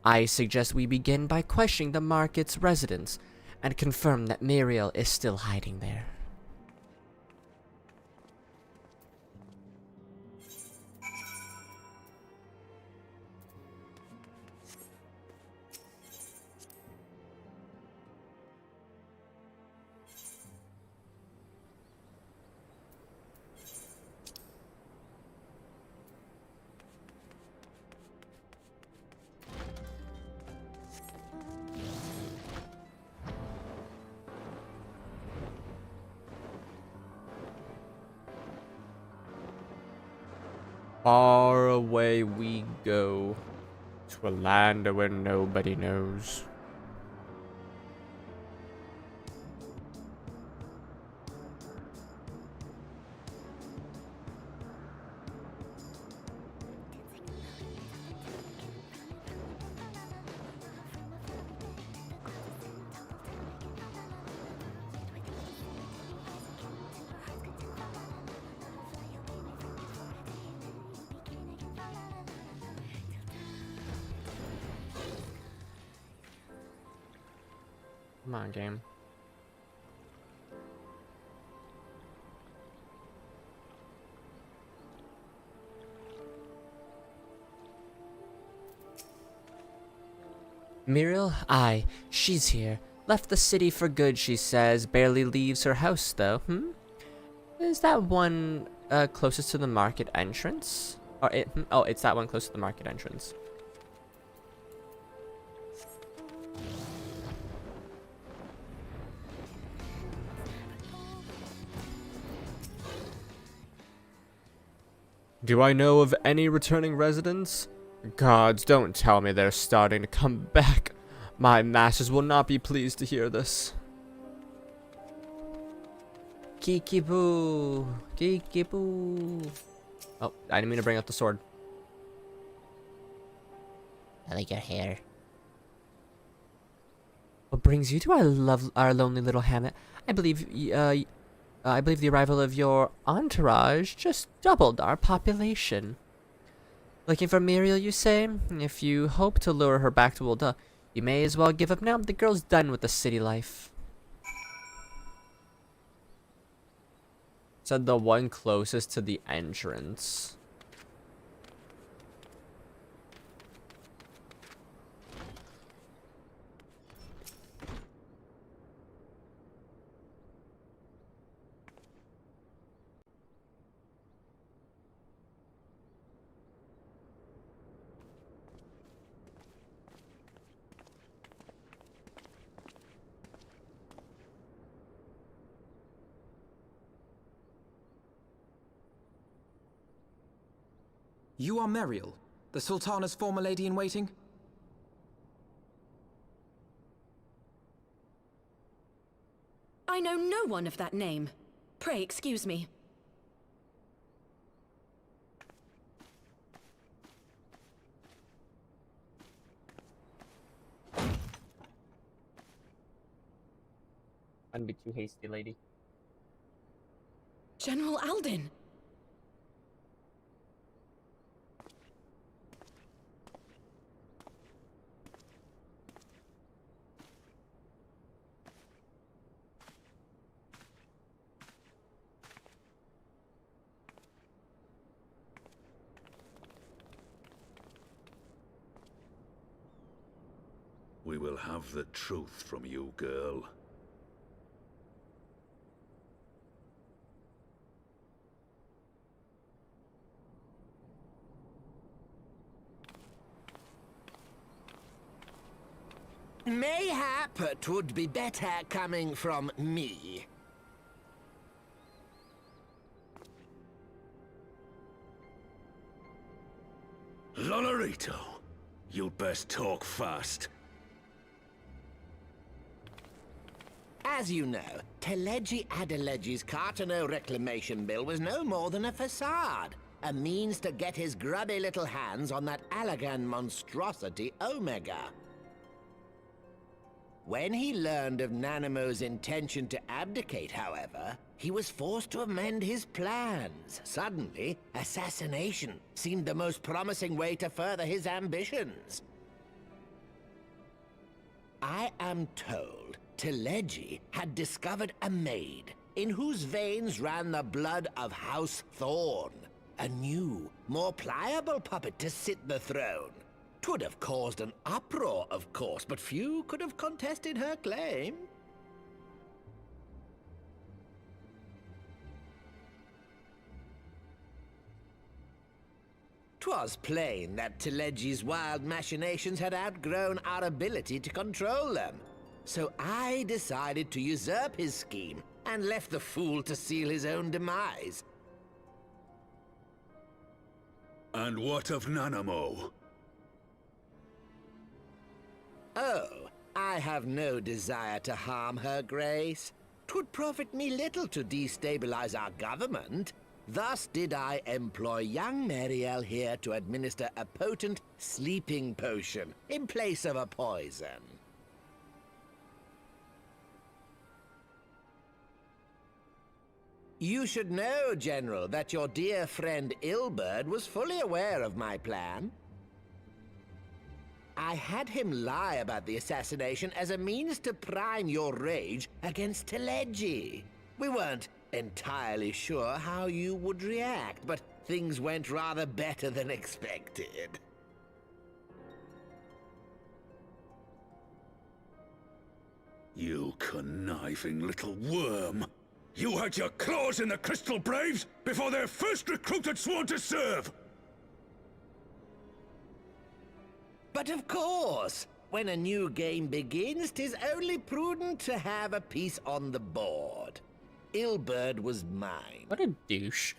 I suggest we begin by questioning the market's residents and confirm that Muriel is still hiding there. Far away we go to a land where nobody knows. Come on, game. Muriel? Aye, she's here. Left the city for good, she says. Barely leaves her house, though. Is that one closest to the market entrance? Oh, it's that one close to the market entrance. Do I know of any returning residents? Gods, don't tell me they're starting to come back. My masters will not be pleased to hear this. Kiki-boo! Kiki-boo! Oh, I didn't mean to bring out the sword. I like your hair. What brings you to our lonely little hamlet? I believe the arrival of your entourage just doubled our population. Looking for Muriel, you say? If you hope to lure her back to Ul'dah, you may as well give up now. The girl's done with the city life. Said the one closest to the entrance. You are Muriel, the Sultana's former lady-in-waiting? I know no one of that name. Pray excuse me. I'd be too hasty, lady. General Alden! We will have the truth from you, girl. Mayhap 'twould be better coming from me. Lonorito, you'd best talk fast. As you know, Teleji Adeleji's Cartano reclamation bill was no more than a facade. A means to get his grubby little hands on that Allagan monstrosity Omega. When he learned of Nanamo's intention to abdicate, however, he was forced to amend his plans. Suddenly, assassination seemed the most promising way to further his ambitions. I am told Teleji had discovered a maid in whose veins ran the blood of House Thorn. A new, more pliable puppet to sit the throne. 'Twould have caused an uproar, of course, but few could have contested her claim. 'Twas plain that Teleji's wild machinations had outgrown our ability to control them. So I decided to usurp his scheme and left the fool to seal his own demise. And what of Nanamo? Oh, I have no desire to harm her grace. 'Twould profit me little to destabilize our government. Thus did I employ young Mariel here to administer a potent sleeping potion in place of a poison. You should know, General, that your dear friend Ilberd was fully aware of my plan. I had him lie about the assassination as a means to prime your rage against Teleji. We weren't entirely sure how you would react, but things went rather better than expected. You conniving little worm! You had your claws in the Crystal Braves before their first recruit had sworn to serve! But of course, when a new game begins, 'tis only prudent to have a piece on the board. Ilberd was mine. What a douche.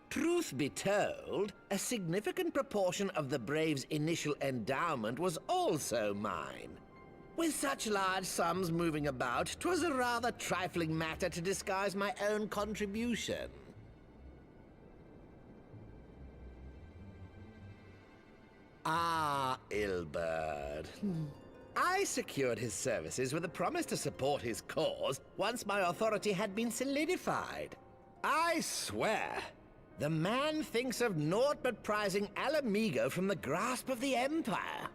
Truth be told, a significant proportion of the Braves' initial endowment was also mine. With such large sums moving about, 'twas a rather trifling matter to disguise my own contribution. Ah, Ilberd. I secured his services with a promise to support his cause once my authority had been solidified. I swear, the man thinks of naught but prizing Alamigo from the grasp of the Empire.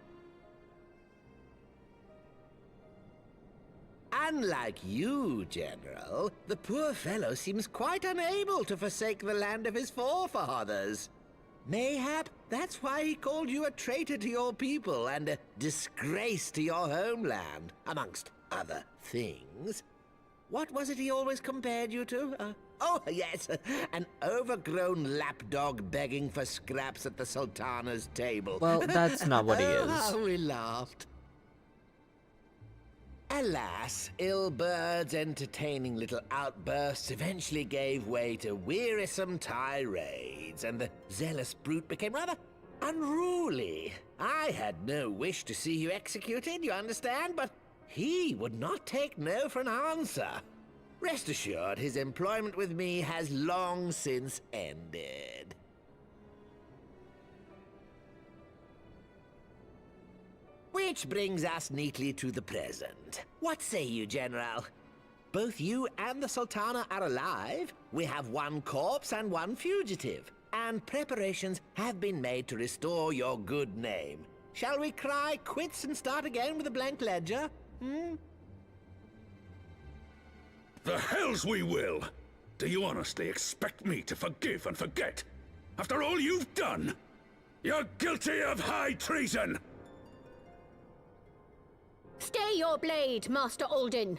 Unlike you, General, the poor fellow seems quite unable to forsake the land of his forefathers. Mayhap that's why he called you a traitor to your people and a disgrace to your homeland, amongst other things. What was it he always compared you to? Oh, yes, an overgrown lapdog begging for scraps at the Sultana's table. Well, that's not what he is. Oh, we laughed. Alas, Ilberd's entertaining little outbursts eventually gave way to wearisome tirades, and the zealous brute became rather unruly. I had no wish to see you executed, you understand, but he would not take no for an answer. Rest assured, his employment with me has long since ended. Which brings us neatly to the present. What say you, General? Both you and the Sultana are alive. We have one corpse and one fugitive. And preparations have been made to restore your good name. Shall we cry quits and start again with a blank ledger? The hells we will! Do you honestly expect me to forgive and forget? After all you've done? You're guilty of high treason! Stay your blade, Master Alden.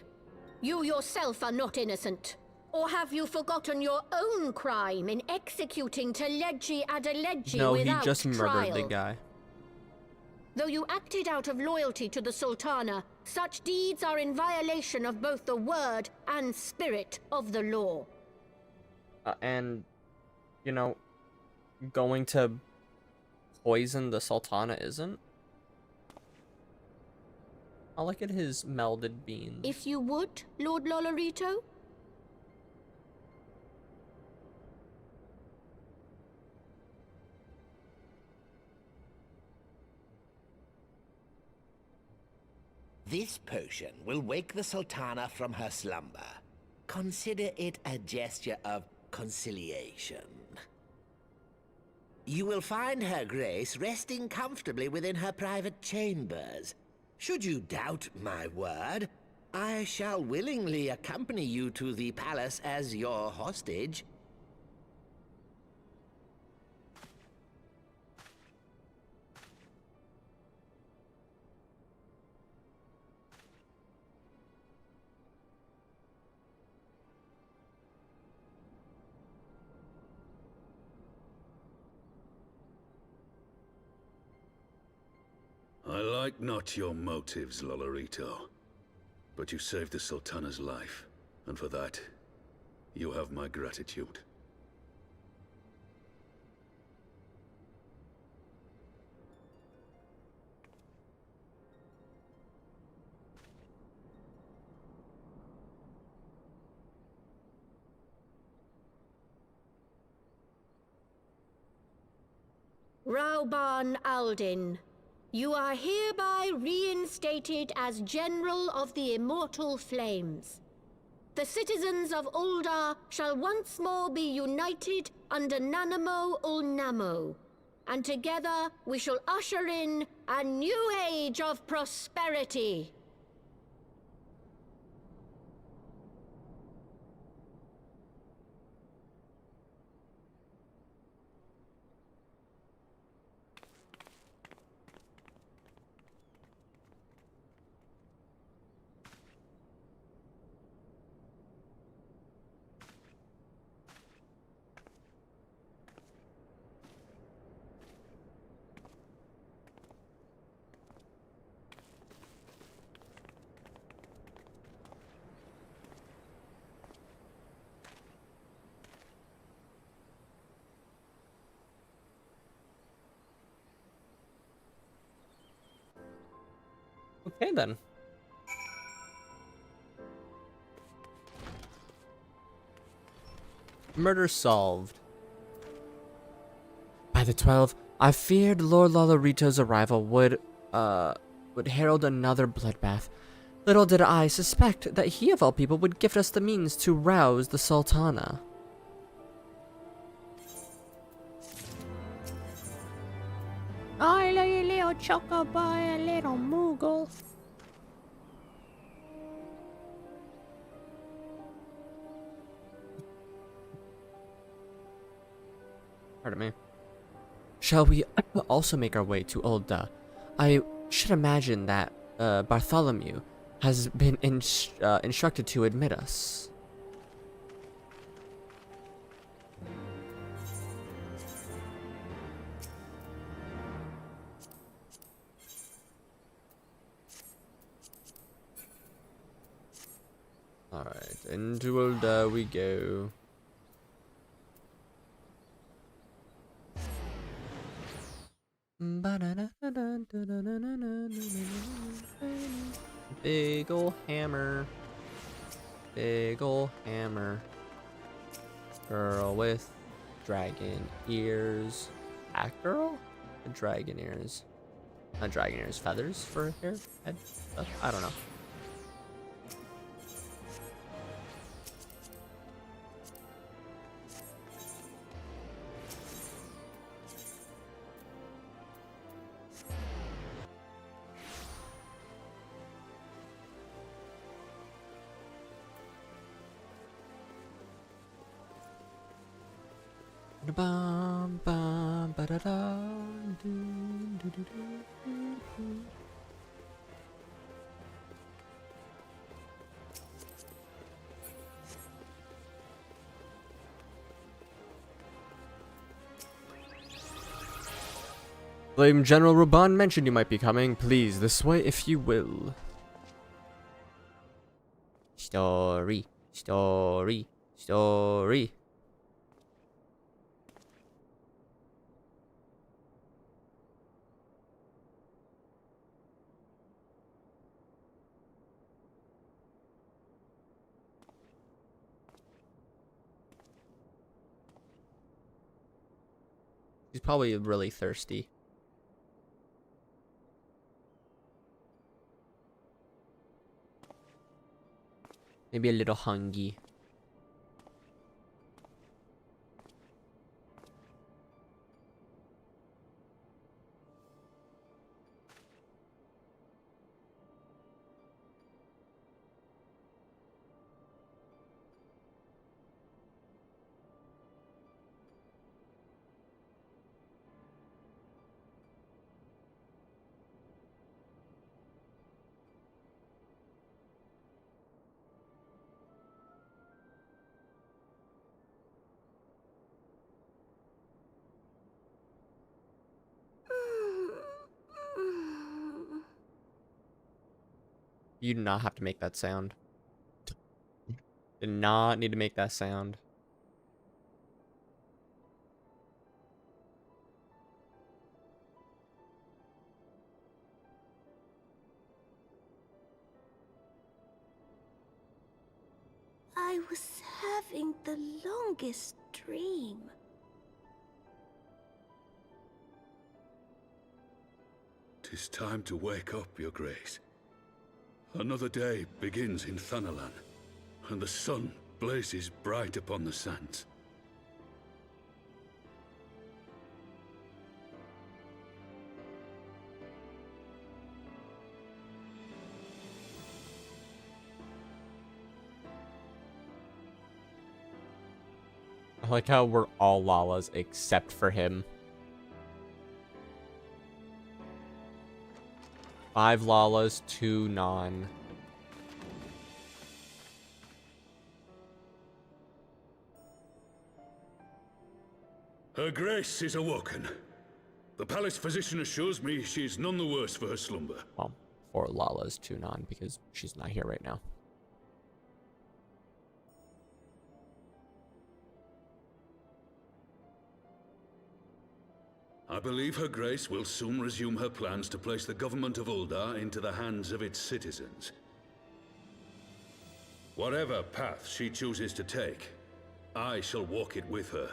You yourself are not innocent. Or have you forgotten your own crime in executing Teleji Adeleji No, he without just murdered trial? the guy. Though you acted out of loyalty to the Sultana, such deeds are in violation of both the word and spirit of the law. And, you know, going to poison the Sultana isn't? I'll look at his melded beans. If you would, Lord Lolorito? This potion will wake the Sultana from her slumber. Consider it a gesture of conciliation. You will find Her Grace resting comfortably within her private chambers. Should you doubt my word, I shall willingly accompany you to the palace as your hostage. I like not your motives, Lolorito. But you saved the Sultana's life, and for that, you have my gratitude. Rauban Aldin, you are hereby reinstated as General of the Immortal Flames. The citizens of Ul'dah shall once more be united under Nanamo Ul'Namo, and together we shall usher in a new age of prosperity. Okay, then. Murder solved. By the 12, I feared Lord Lolorito's arrival would herald another bloodbath. Little did I suspect that he of all people would gift us the means to rouse the Sultana. I love you, little chocobo, a little moogle. Pardon me. Shall we also make our way to Ul'dah? I should imagine that Bartholomew has been instructed to admit us. Alright, into Ul'dah we go. Big ol' hammer. Big ol' hammer. Girl with dragon ears. That girl? A dragon ears. Not dragon ears, feathers for hair? Head? I don't know. Bum, bum, ba-da-da, do, do, do, do, do. Blame General Ruban mentioned you might be coming. Please, this way if you will. Story, story, story. He's probably really thirsty. Maybe a little hungry. You do not have to make that sound. Did not need to make that sound. I was having the longest dream. "'Tis time to wake up, Your Grace. Another day begins in Thanalan, and the sun blazes bright upon the sands. I like how we're all Lalas except for him. 5 Lalas, 2 non. Her Grace is awoken. The palace physician assures me she is none the worse for her slumber. Well, 4 Lalas, 2 non, because she's not here right now. I believe Her Grace will soon resume her plans to place the government of Uldar into the hands of its citizens. Whatever path she chooses to take, I shall walk it with her.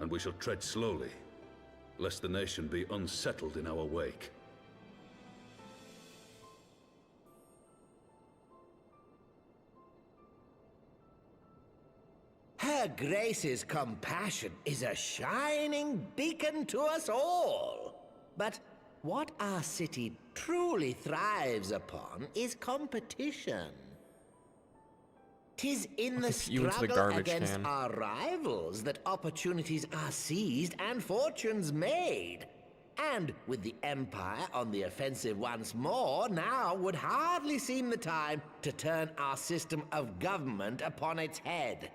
And we shall tread slowly, lest the nation be unsettled in our wake. Her Grace's compassion is a shining beacon to us all. But what our city truly thrives upon is competition. 'Tis in the struggle against our rivals that opportunities are seized and fortunes made. And with the Empire on the offensive once more, now would hardly seem the time to turn our system of government upon its head.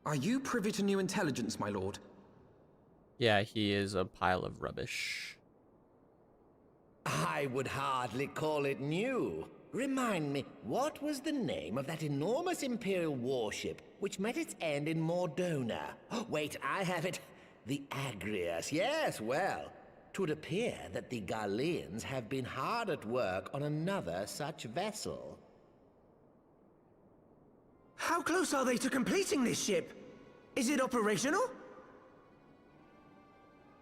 Are you privy to new intelligence, my lord? Yeah, he is a pile of rubbish. I would hardly call it new. Remind me, what was the name of that enormous Imperial warship which met its end in Mordona? Oh, wait, I have it. The Agrius. Yes, well, 'twould appear that the Garleans have been hard at work on another such vessel. How close are they to completing this ship? Is it operational?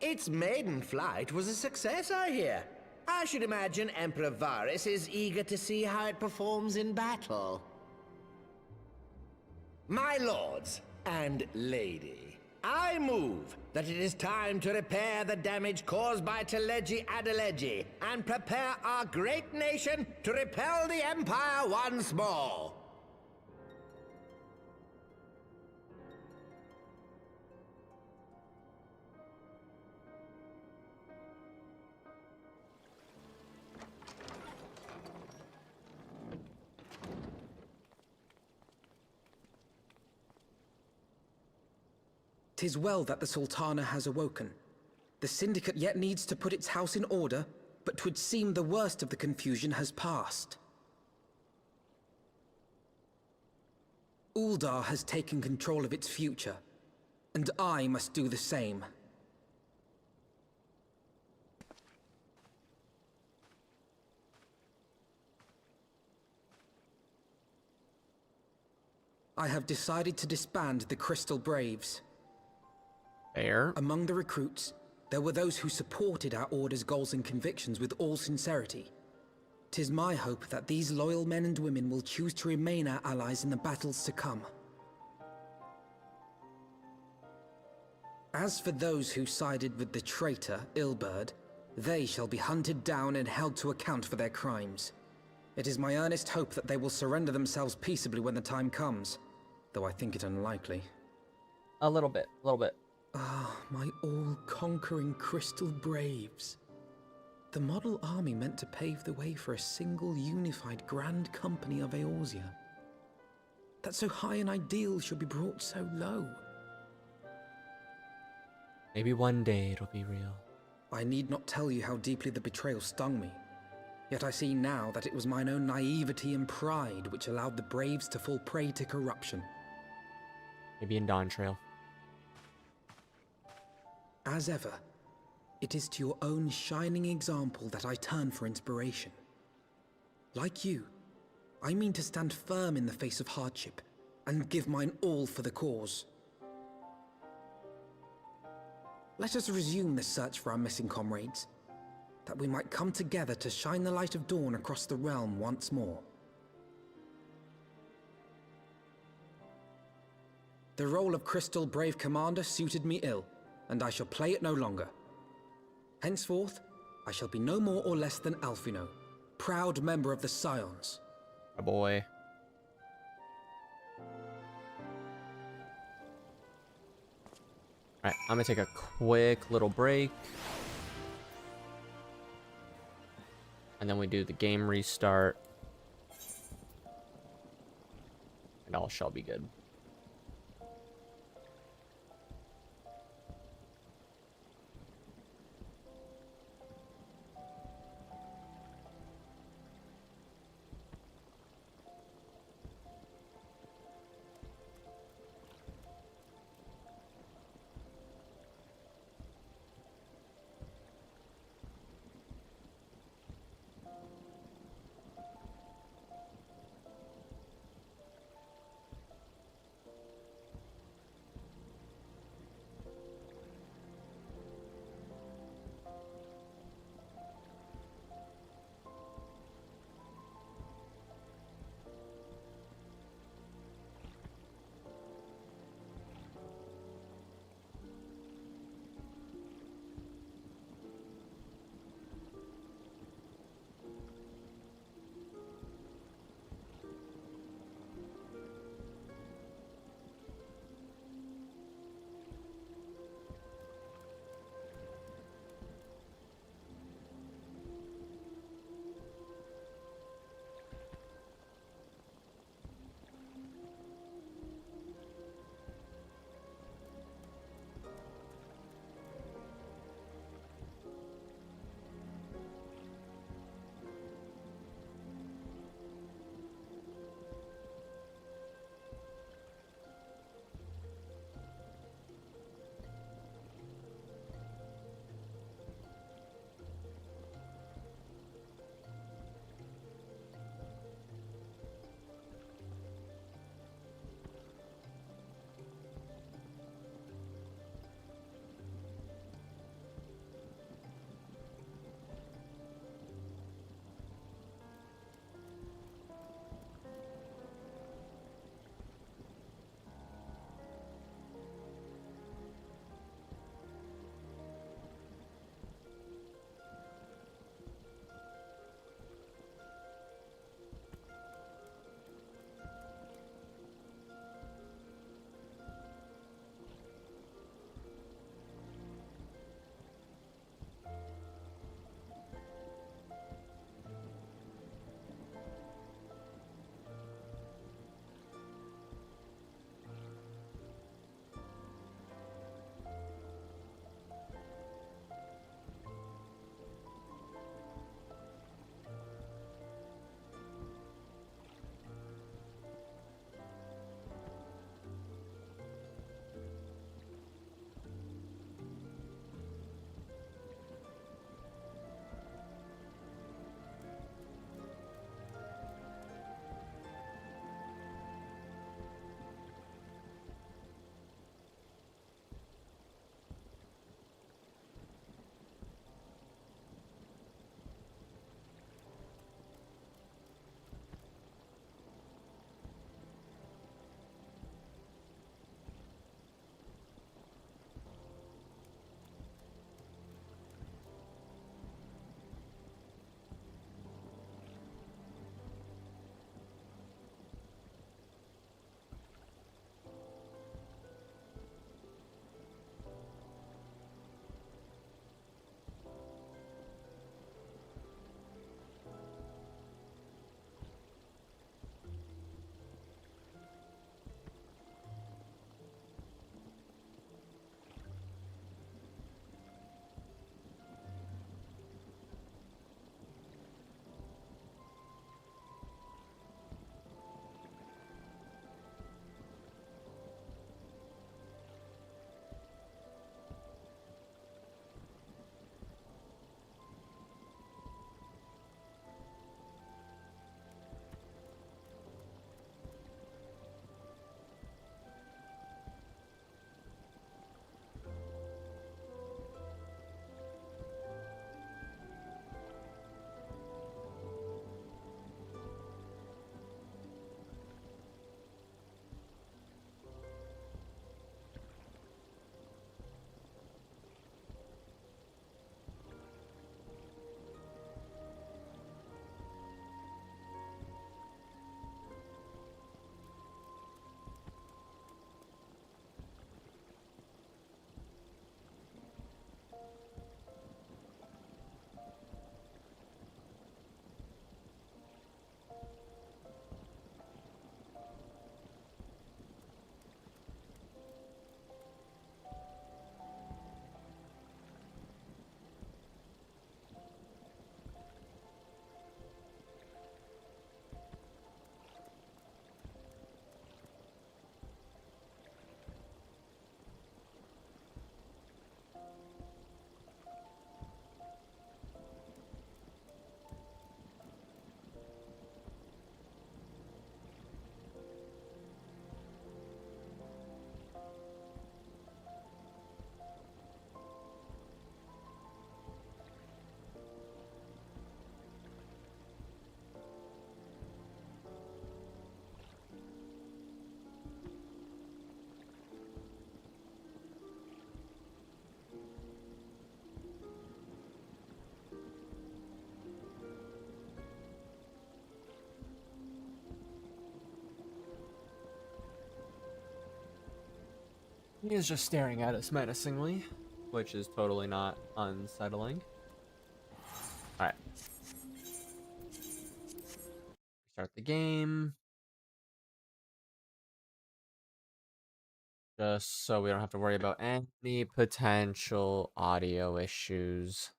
Its maiden flight was a success, I hear. I should imagine Emperor Varys is eager to see how it performs in battle. My lords and lady, I move that it is time to repair the damage caused by Teleji Adeleji and prepare our great nation to repel the Empire once more. 'Tis well that the Sultana has awoken. The Syndicate yet needs to put its house in order, but 'twould seem the worst of the confusion has passed. Uldar has taken control of its future, and I must do the same. I have decided to disband the Crystal Braves. Fair. Among the recruits, there were those who supported our Order's goals and convictions with all sincerity. 'Tis my hope that these loyal men and women will choose to remain our allies in the battles to come. As for those who sided with the traitor, Ilberd, they shall be hunted down and held to account for their crimes. It is my earnest hope that they will surrender themselves peaceably when the time comes, though I think it unlikely. A little bit. Ah, my all-conquering Crystal Braves. The model army meant to pave the way for a single unified Grand Company of Eorzea. That so high an ideal should be brought so low. Maybe one day it'll be real. I need not tell you how deeply the betrayal stung me. Yet I see now that it was mine own naivety and pride which allowed the Braves to fall prey to corruption. Maybe in dawntrail. As ever, it is to your own shining example that I turn for inspiration. Like you, I mean to stand firm in the face of hardship and give mine all for the cause. Let us resume the search for our missing comrades, that we might come together to shine the light of dawn across the realm once more. The role of Crystal Brave Commander suited me ill, and I shall play it no longer. Henceforth, I shall be no more or less than Alfino, proud member of the Scions. My boy. Alright, I'm gonna take a quick little break. And then we do the game restart. And all shall be good. He is just staring at us menacingly, which is totally not unsettling. Alright. Start the game. Just so we don't have to worry about any potential audio issues.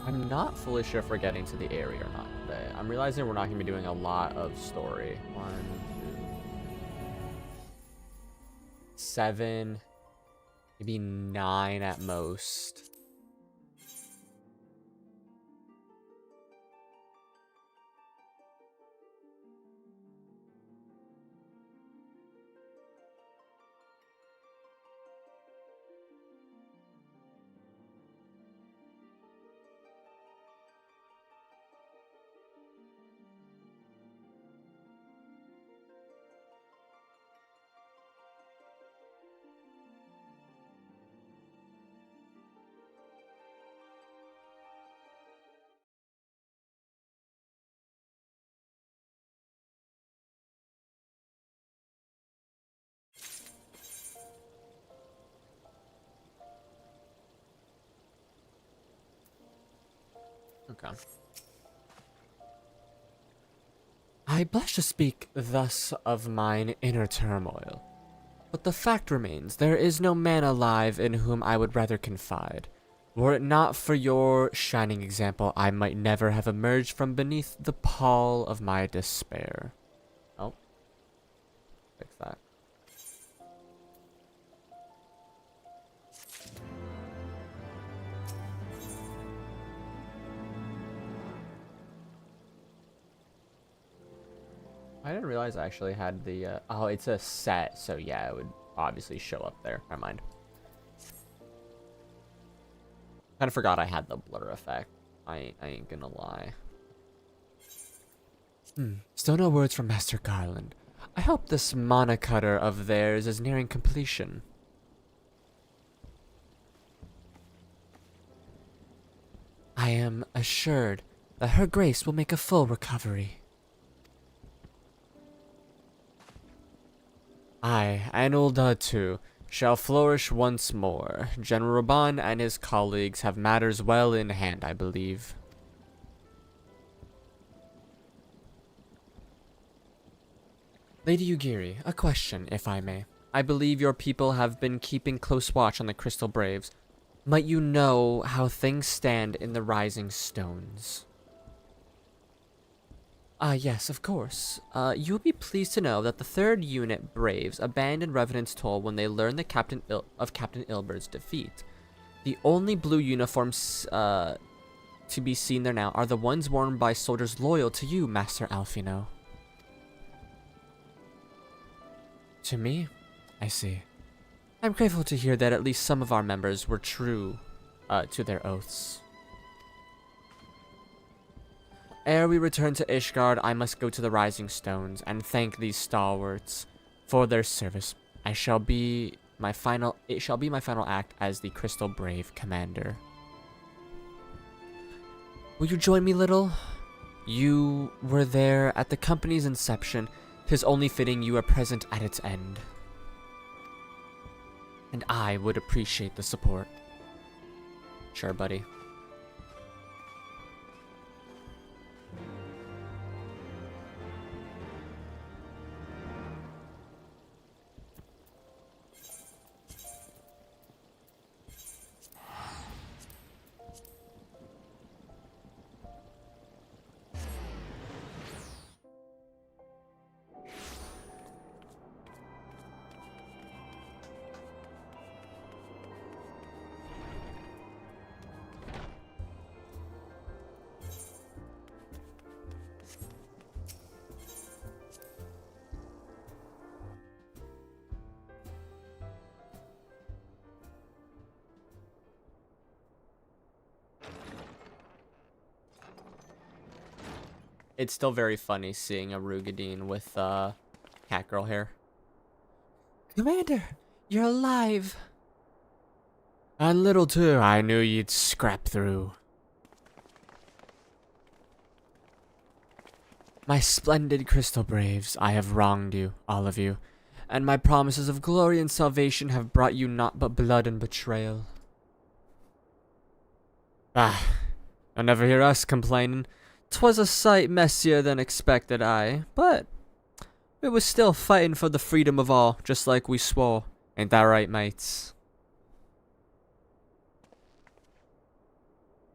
I'm not fully sure if we're getting to the area or not today. I'm realizing we're not going to be doing a lot of story. 1, 2, 7, maybe 9 at most. Okay. I blush to speak thus of mine inner turmoil, but the fact remains there is no man alive in whom I would rather confide. Were it not for your shining example, I might never have emerged from beneath the pall of my despair. Oh. Fix that. I didn't realize I actually had the, oh, it's a set, so yeah, it would obviously show up there. Never mind. Kind of forgot I had the blur effect. I ain't gonna lie. Still no words from Master Garland. I hope this monocutter of theirs is nearing completion. I am assured that her grace will make a full recovery. I, and Ulda too, shall flourish once more. General Raban and his colleagues have matters well in hand, I believe. Lady Ugiri, a question, if I may. I believe your people have been keeping close watch on the Crystal Braves. Might you know how things stand in the Rising Stones? Yes, of course. You will be pleased to know that the 3rd Unit Braves abandoned Revenant's Toll when they learned the Captain Ilbert's defeat. The only blue uniforms to be seen there now are the ones worn by soldiers loyal to you, Master Alfino. To me? I see. I'm grateful to hear that at least some of our members were true to their oaths. Ere we return to Ishgard, I must go to the Rising Stones and thank these stalwarts for their service. It shall be my final act as the Crystal Brave Commander. Will you join me, little? You were there at the company's inception. 'Tis only fitting you are present at its end. And I would appreciate the support. Sure, buddy. it's still very funny seeing a Rugadine with cat girl hair. Commander, you're alive. And little too, I knew you'd scrap through. My splendid Crystal Braves, I have wronged you, all of you, and my promises of glory and salvation have brought you naught but blood and betrayal. Ah, you'll never hear us complaining. 'Twas a sight messier than expected, aye, but we was still fighting for the freedom of all, just like we swore. Ain't that right, mates?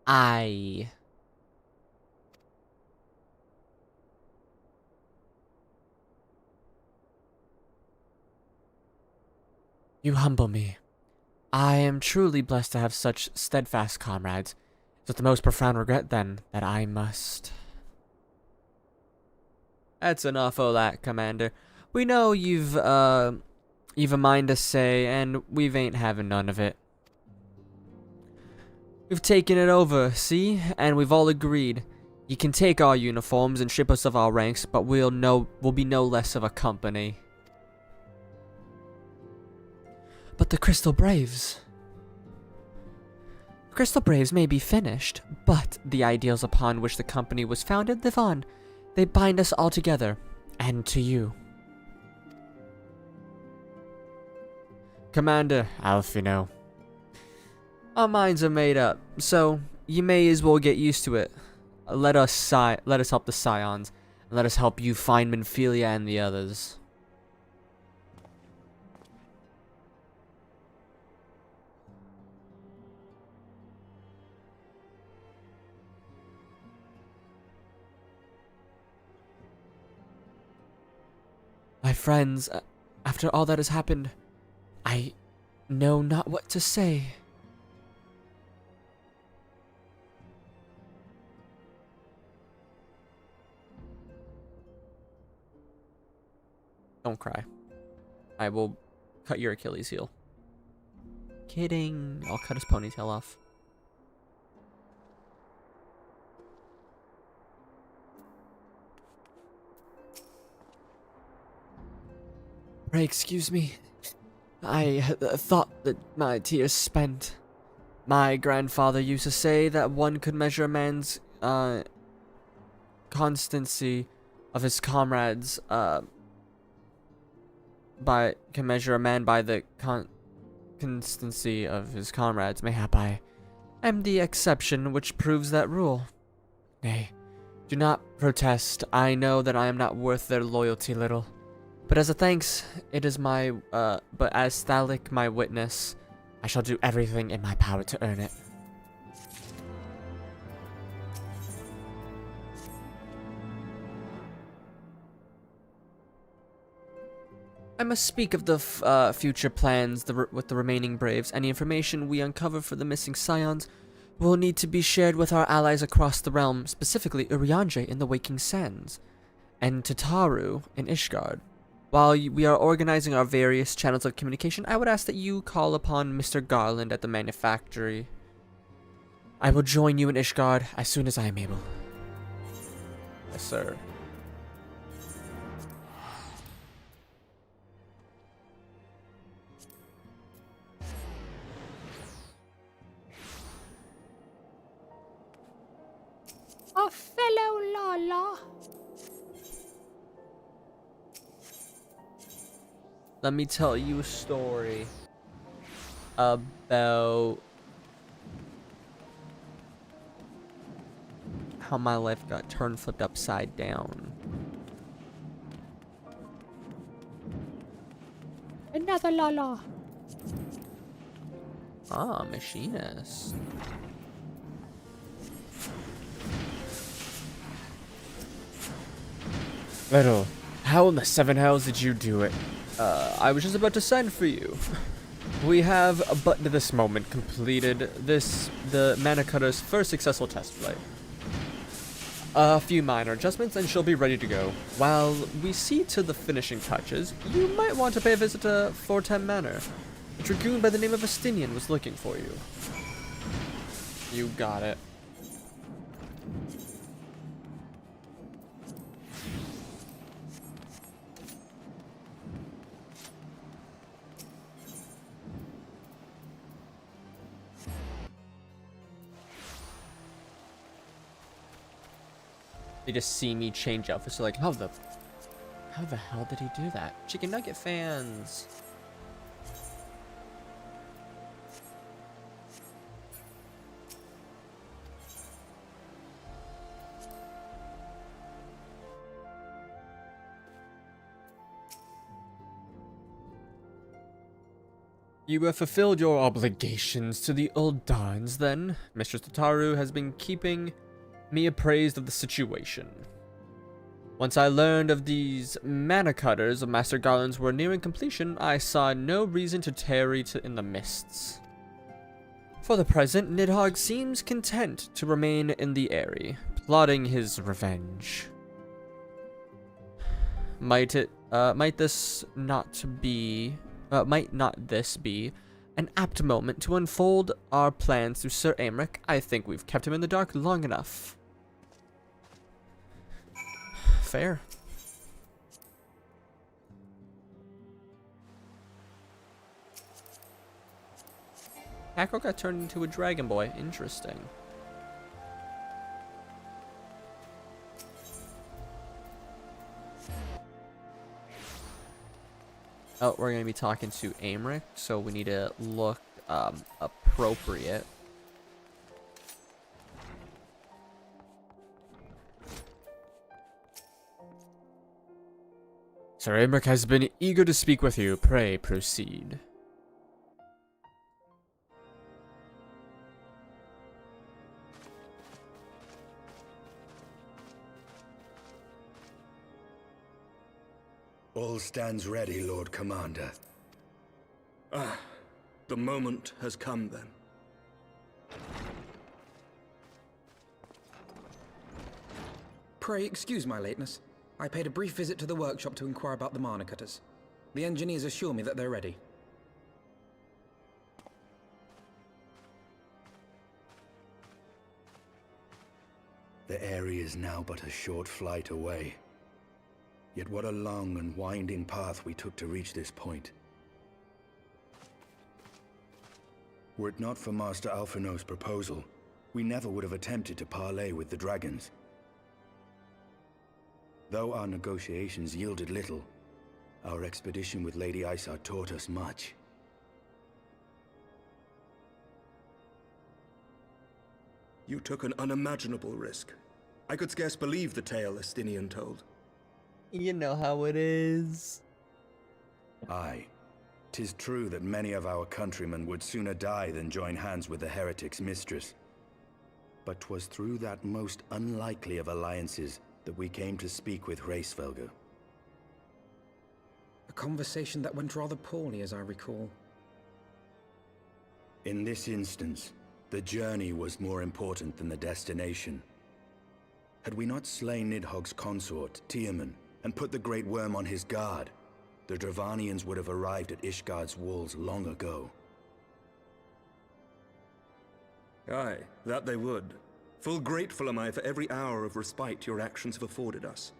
Aye. You humble me. I am truly blessed to have such steadfast comrades. It's with the most profound regret, then, that I must... That's enough o' that, Commander. We know you've a mind to say, and we ain't having none of it. We've taken it over, see? And we've all agreed. You can take our uniforms and ship us of our ranks, but we'll be no less of a company. But the Crystal Braves... Crystal Braves may be finished, but the ideals upon which the company was founded live on. They bind us all together, and to you. Commander Alfino, our minds are made up, so you may as well get used to it. Let us help the Scions, and let us help you find Minfilia and the others. My friends, after all that has happened, I know not what to say. Don't cry. I will cut your Achilles heel. Kidding. I'll cut his ponytail off. Pray excuse me. I thought that my tears spent. My grandfather used to say that one could measure a man's constancy of his comrades can measure a man by the constancy of his comrades. Mayhap I am the exception which proves that rule. Nay, do not protest. I know that I am not worth their loyalty little. But as a thanks, it is my, but as Thalic my witness, I shall do everything in my power to earn it. I must speak of the future plans with the remaining Braves. Any information we uncover for the missing Scions will need to be shared with our allies across the realm, specifically Eorzea in the Waking Sands, and Tataru in Ishgard. While we are organizing our various channels of communication, I would ask that you call upon Mr. Garland at the manufactory. I will join you in Ishgard as soon as I am able. Yes, sir. A fellow Lala. Let me tell you a story about how my life got flipped upside down. Another Lala. Ah, machinist. Little, how in the seven hells did you do it? I was just about to send for you. We have, but to this moment, completed the Manacutter's first successful test flight. A few minor adjustments and she'll be ready to go. While we see to the finishing touches, you might want to pay a visit to Fortem Manor. A dragoon by the name of Astinian was looking for you. You got it. They just see me change outfits. They're like, how the hell did he do that? Chicken nugget fans. You have fulfilled your obligations to the Uldans, then. Mistress Tataru has been keeping me appraised of the situation. Once I learned of these mana cutters of Master Garlands were nearing completion, I saw no reason to tarry in the mists. For the present, Nidhogg seems content to remain in the Eyrie, plotting his revenge. Might this be an apt moment to unfold our plans to Sir Aymeric? I think we've kept him in the dark long enough. Fair. Hackle got turned into a dragon boy. Interesting. Oh, we're going to be talking to Aymeric, so we need to look appropriate. Sir Aymeric has been eager to speak with you. Pray proceed. All stands ready, Lord Commander. Ah, the moment has come then. Pray excuse my lateness. I paid a brief visit to the workshop to inquire about the mana cutters. The engineers assure me that they're ready. The area is now but a short flight away. Yet what a long and winding path we took to reach this point. Were it not for Master Alphinaud's proposal, we never would have attempted to parley with the dragons. Though our negotiations yielded little, our expedition with Lady Isar taught us much. You took an unimaginable risk. I could scarce believe the tale Estinian told. You know how it is. Aye. 'Tis true that many of our countrymen would sooner die than join hands with the heretic's mistress. But 'twas through that most unlikely of alliances that we came to speak with Hraesvelgr. A conversation that went rather poorly, as I recall. In this instance, the journey was more important than the destination. Had we not slain Nidhogg's consort, Tiaman, and put the Great Worm on his guard, the Dravanians would have arrived at Ishgard's walls long ago. Aye, that they would. Full grateful am I for every hour of respite your actions have afforded us.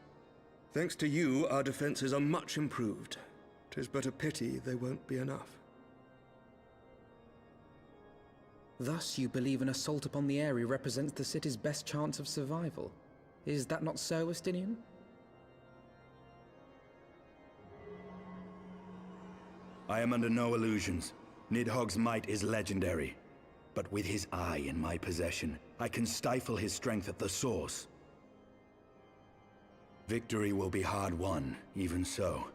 Thanks to you, our defenses are much improved. 'Tis but a pity they won't be enough. Thus, you believe an assault upon the area represents the city's best chance of survival. Is that not so, Estinian? I am under no illusions. Nidhogg's might is legendary. But with his eye in my possession, I can stifle his strength at the source. Victory will be hard won, even so.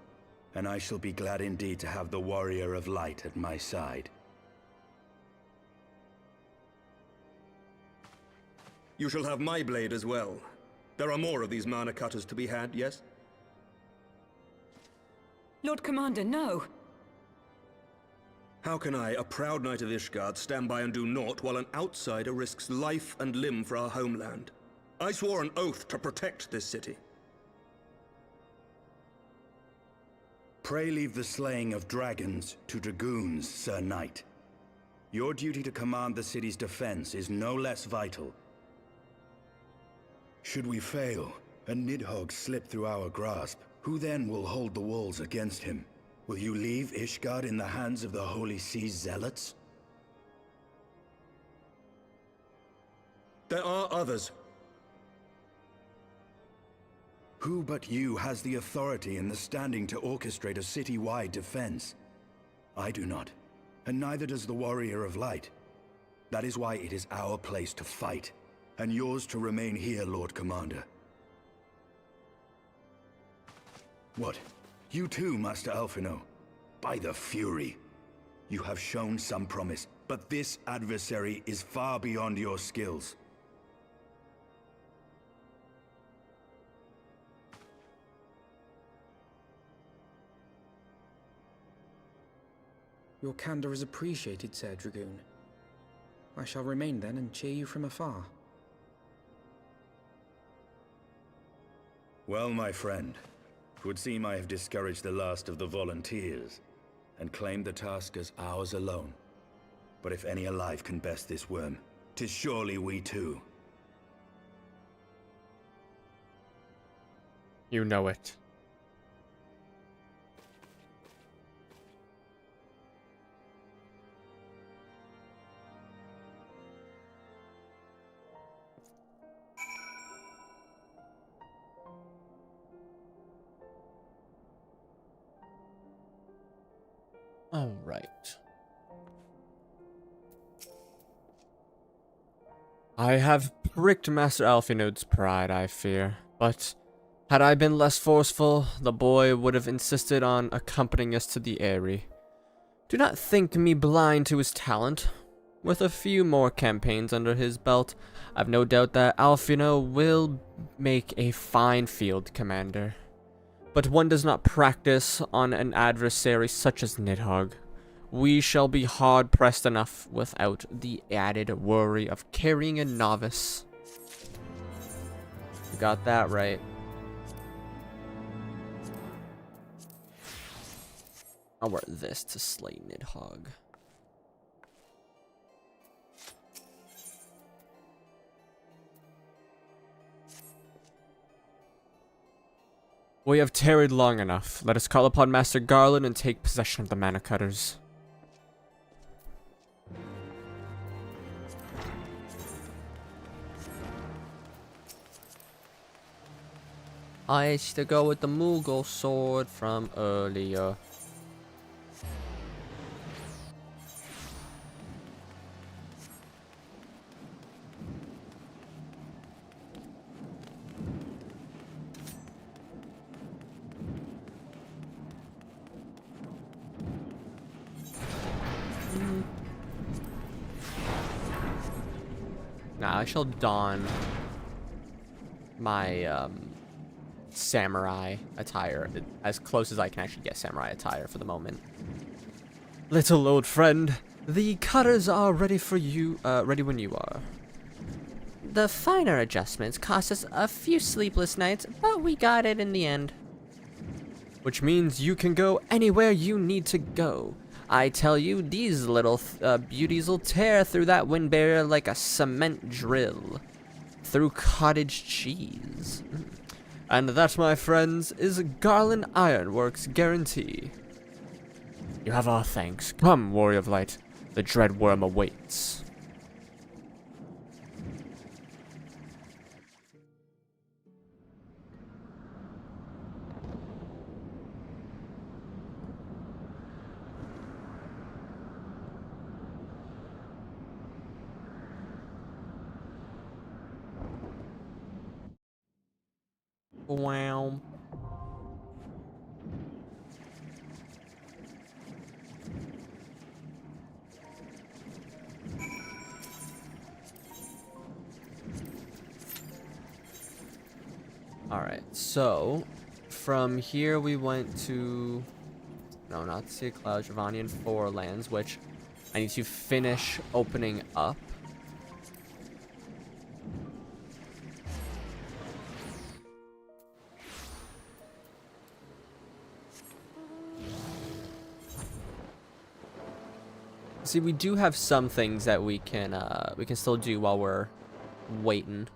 And I shall be glad indeed to have the Warrior of Light at my side. You shall have my blade as well. There are more of these mana cutters to be had, yes? Lord Commander, no! How can I, a proud knight of Ishgard, stand by and do naught while an outsider risks life and limb for our homeland? I swore an oath to protect this city. Pray leave the slaying of dragons to dragoons, Sir Knight. Your duty to command the city's defense is no less vital. Should we fail, and Nidhogg slip through our grasp, who then will hold the walls against him? Will you leave Ishgard in the hands of the Holy Sea's zealots? There are others. Who but you has the authority and the standing to orchestrate a city-wide defense? I do not, and neither does the Warrior of Light. That is why it is our place to fight, and yours to remain here, Lord Commander. What? You too, Master Alphino? By the Fury! You have shown some promise, but this adversary is far beyond your skills. Your candor is appreciated, Sir Dragoon. I shall remain then and cheer you from afar. Well, my friend, it would seem I have discouraged the last of the volunteers, and claimed the task as ours alone. But if any alive can best this worm, 'tis surely we too. You know it. All right. I have pricked Master Alphinode's pride, I fear, but had I been less forceful, the boy would have insisted on accompanying us to the Eyrie. Do not think me blind to his talent. With a few more campaigns under his belt, I've no doubt that Alphino will make a fine field commander. But one does not practice on an adversary such as Nidhogg. We shall be hard-pressed enough without the added worry of carrying a novice. You got that right. I'll wear this to slay Nidhogg. We have tarried long enough. Let us call upon Master Garland and take possession of the Mana Cutters. I used to go with the Moogle sword from earlier. Nah, I shall don my samurai attire, as close as I can actually get samurai attire for the moment. Little old friend, the cutters are ready for you, ready when you are. The finer adjustments cost us a few sleepless nights, but we got it in the end. Which means you can go anywhere you need to go. I tell you, these little beauties will tear through that wind barrier like a cement drill. Through cottage cheese. And that, my friends, is Garland Ironworks' guarantee. You have our thanks. Come, Warrior of Light. The dread worm awaits. Wow. Alright, so from here we went to, no, not the Sea of Clouds, Ravanian Forelands, which I need to finish opening up. See, we do have some things that we can still do while we're waiting.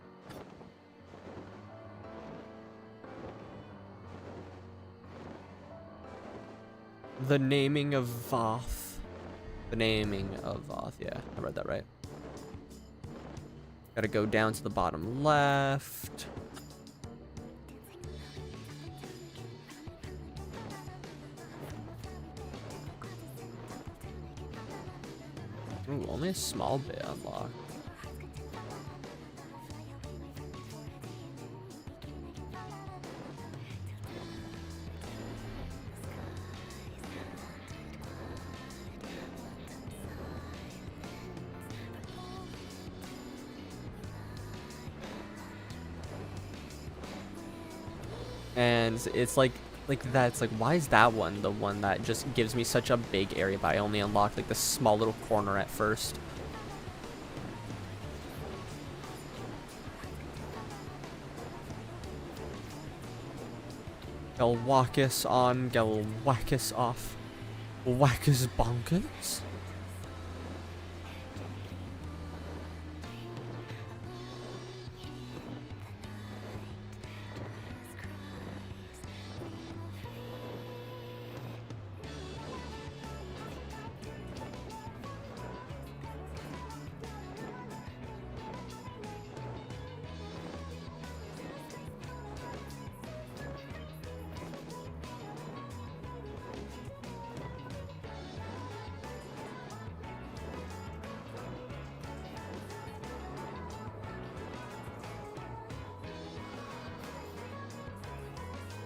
The naming of Voth. The naming of Voth, yeah, I read that right. Gotta go down to the bottom left. Ooh, only a small bit unlocked. And it's like that's like, why is that one the one that just gives me such a big area, but I only unlocked like the small little corner at first? Galwakis on, Galwakis off. Whackers bonkers.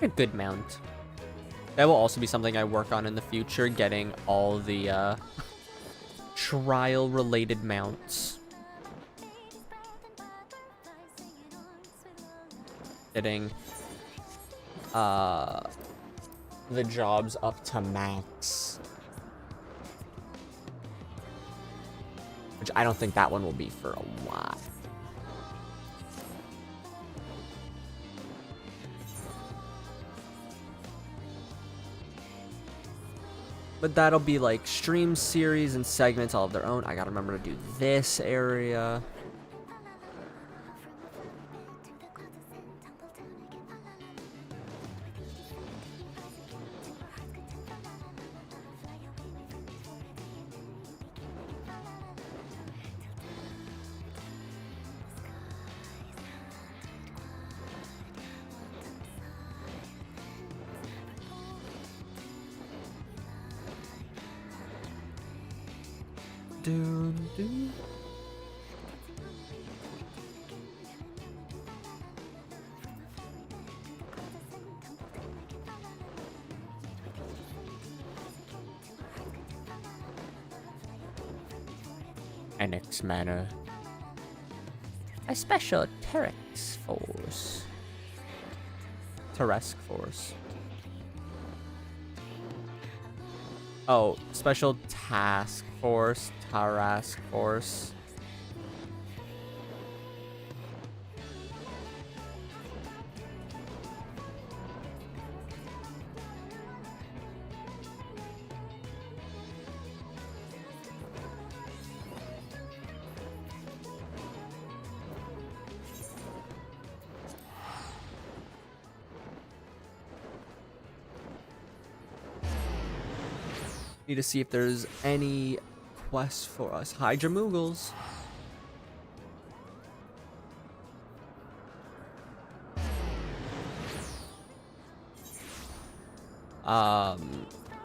A good mount. That will also be something I work on in the future, getting all the trial related mounts. Getting the jobs up to max. Which I don't think that one will be for a while. But that'll be like stream series and segments all of their own. I gotta remember to do this area. Annex Manor. A special Terex force. Teresk force. Oh, special task force. Tarask force. Need to see if there's any quests for us. Hydra Moogles.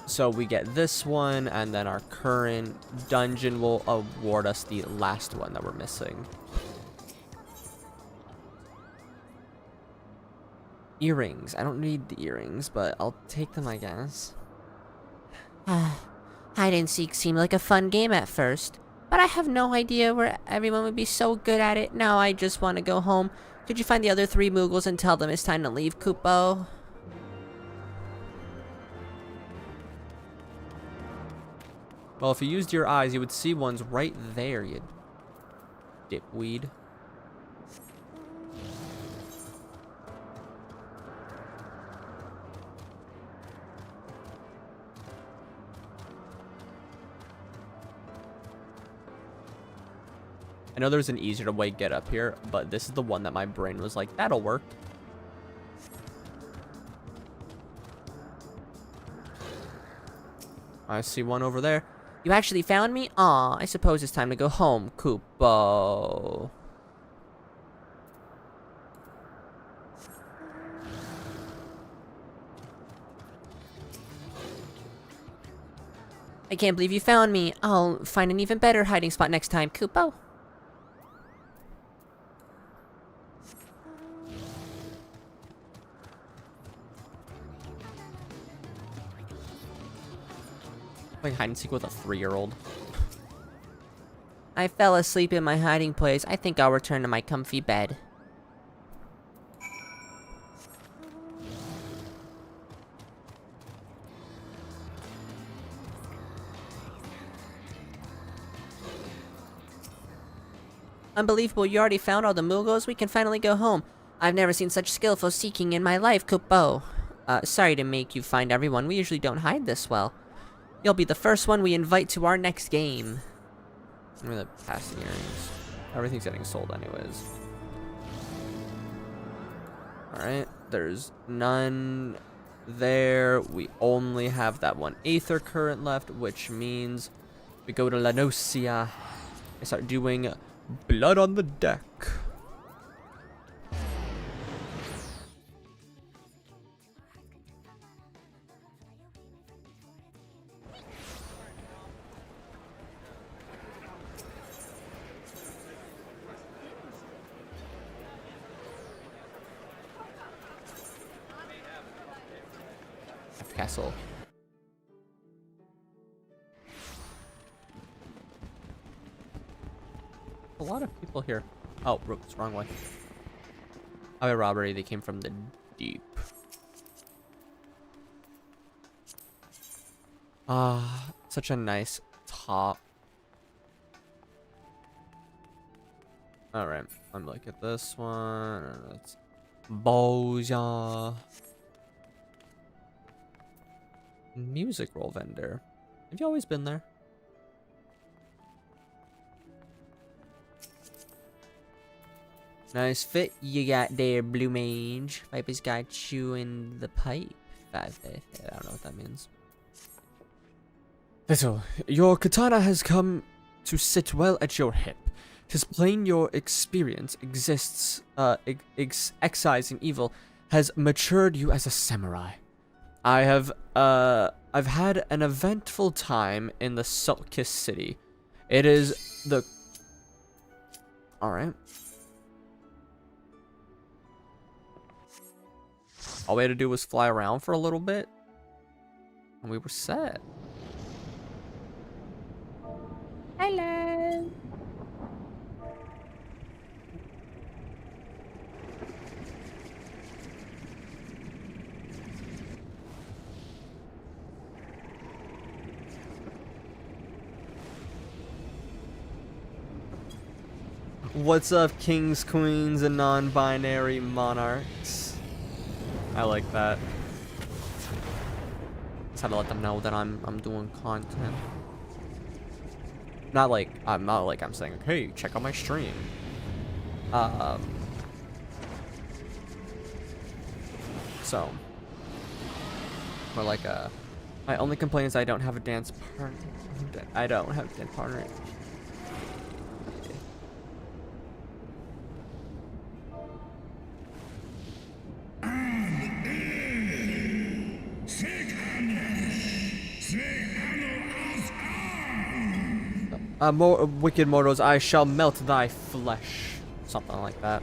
So we get this one, and then our current dungeon will award us the last one that we're missing. Earrings. I don't need the earrings, but I'll take them, I guess. Hide and seek seemed like a fun game at first, but I have no idea where everyone would be so good at it. Now I just want to go home. Could you find the other 3 Moogles and tell them it's time to leave, Kupo? Well, if you used your eyes, you would see ones right there, you dipweed. I know there's an easier way to get up here, but this is the one that my brain was like, that'll work. I see one over there. You actually found me? Aw, I suppose it's time to go home, Kupo. I can't believe you found me. I'll find an even better hiding spot next time, Kupo. Playing hide and seek with a 3-year-old. I fell asleep in my hiding place. I think I'll return to my comfy bed. Unbelievable, you already found all the Moogles? We can finally go home. I've never seen such skillful seeking in my life, Kupo. Sorry to make you find everyone. We usually don't hide this well. You'll be the first one we invite to our next game. I'm gonna pass the earrings. Everything's getting sold anyways. Alright, there's none there. We only have that one Aether current left, which means we go to Eorzea and start doing blood on the deck. Castle. A lot of people here. Oh, it's wrong way. Highway robbery. They came from the deep. Such a nice top. All right, I'm looking at this one. That's Boja. Music roll vendor. Have you always been there? Nice fit you got there, Blue Mage. Viper's got you in the pipe. I don't know what that means. Little, your katana has come to sit well at your hip. 'Tis plain your experience excising evil has matured you as a samurai. I've had an eventful time in the Salt-Kissed City. It is the... Alright. All we had to do was fly around for a little bit, and we were set. Hello. What's up, kings, queens, and non-binary monarchs? I like that. Just had to let them know that I'm doing content. Not like I'm saying, hey, check out my stream. So more like my only complaint is I don't have a dance partner. I don't have a dance partner. More wicked mortals, I shall melt thy flesh. Something like that.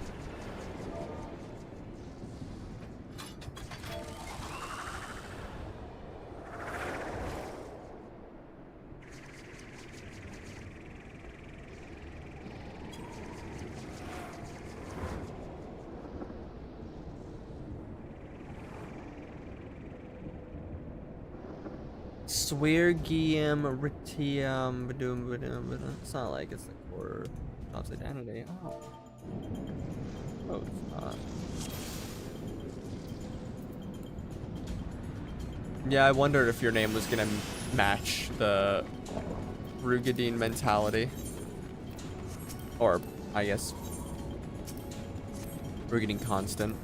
Sweargium Ritium Badum. It's not like it's the core of identity. Oh. Oh, it's not. Yeah, I wondered if your name was gonna match the Rugadine mentality. Or, I guess, Rugadine constant.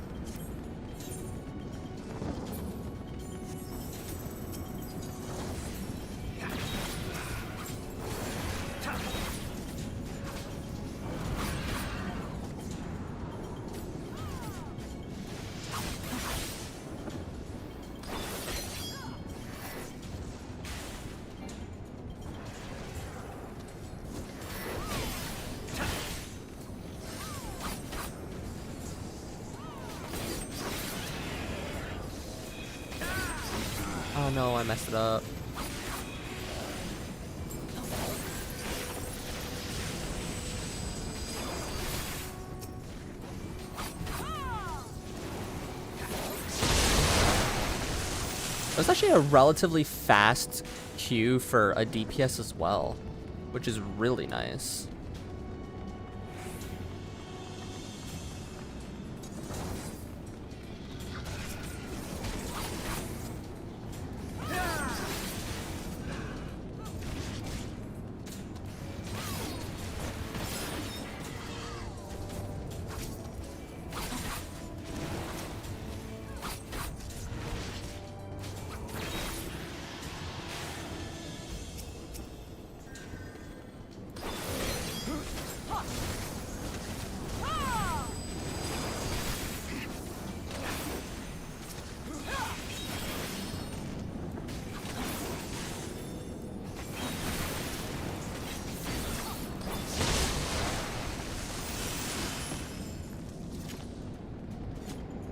Oh no, I messed it up. It was actually a relatively fast Q for a DPS as well, which is really nice.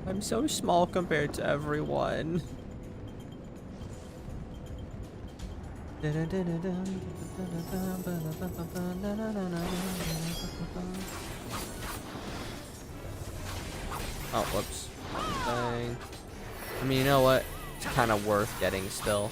I'm so small compared to everyone. Oh, whoops. Dang. I mean, you know what? It's kind of worth getting still.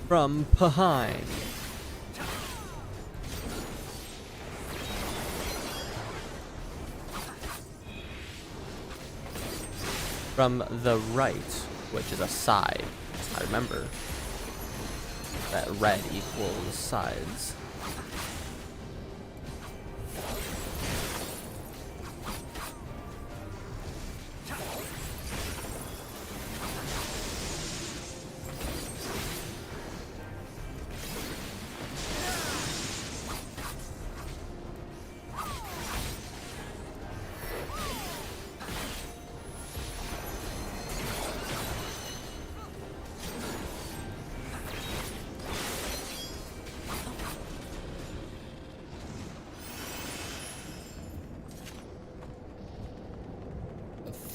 From behind. From the right, which is a side. I remember that red equals sides.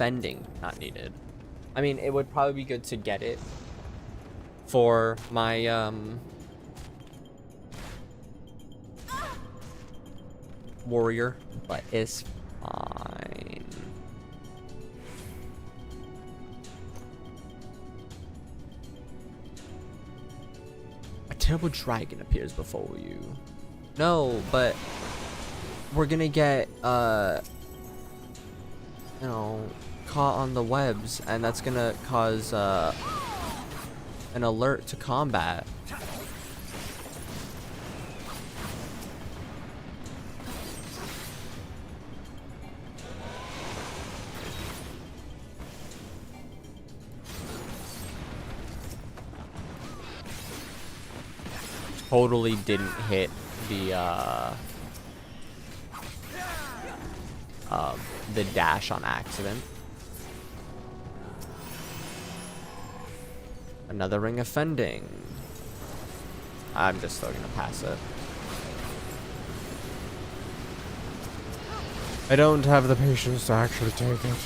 Fending not needed. I mean, it would probably be good to get it for my warrior, but it's fine. A terrible dragon appears before you. No, but we're gonna get you know, caught on the webs, and that's gonna cause an alert to combat. Totally didn't hit the dash on accident. Another ring of fending. I'm just still gonna pass it. I don't have the patience to actually take it.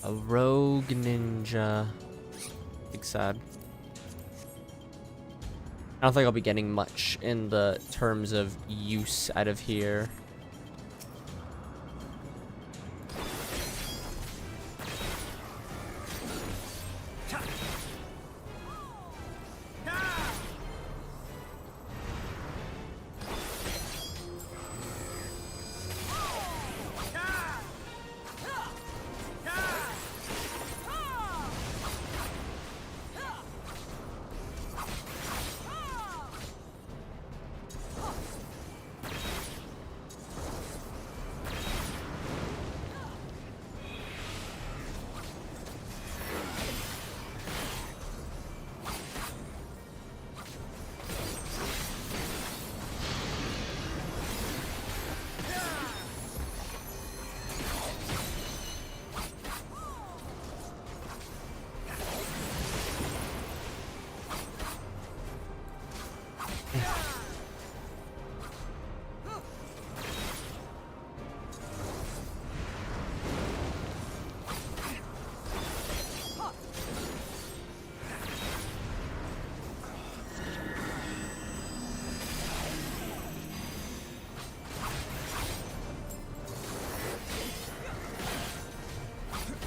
A rogue ninja. Big sad. I don't think I'll be getting much in the terms of use out of here.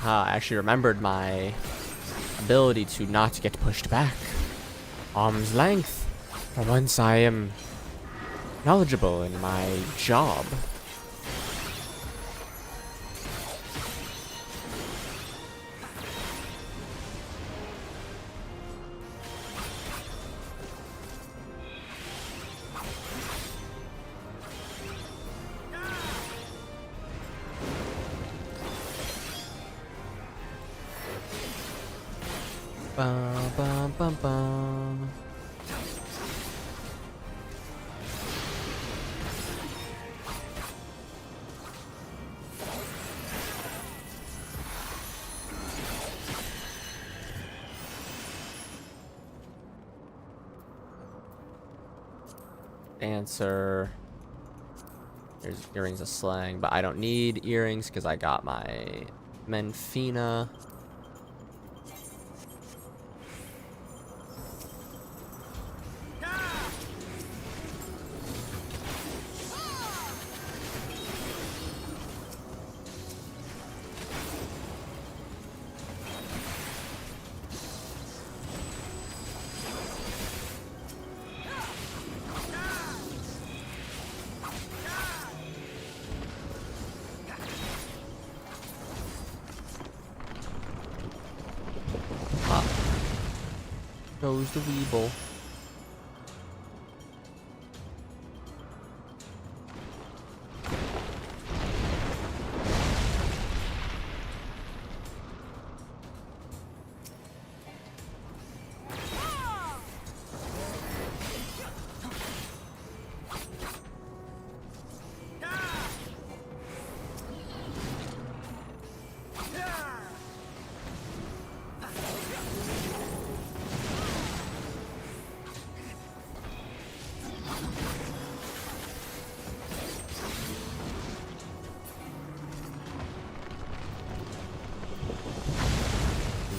I actually remembered my ability to not get pushed back. Arm's length. For once I am knowledgeable in my job. Bum, bum, bum, bum. Dancer. There's earrings of slang, but I don't need earrings because I got my Menfina. Goes the Weeble.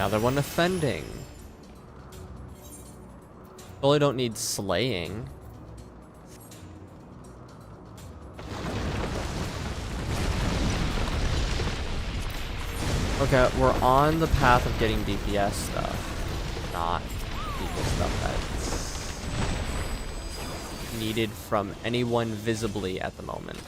Another one offending. Well, I don't need slaying. Okay, we're on the path of getting DPS stuff, not people stuff that's needed from anyone visibly at the moment.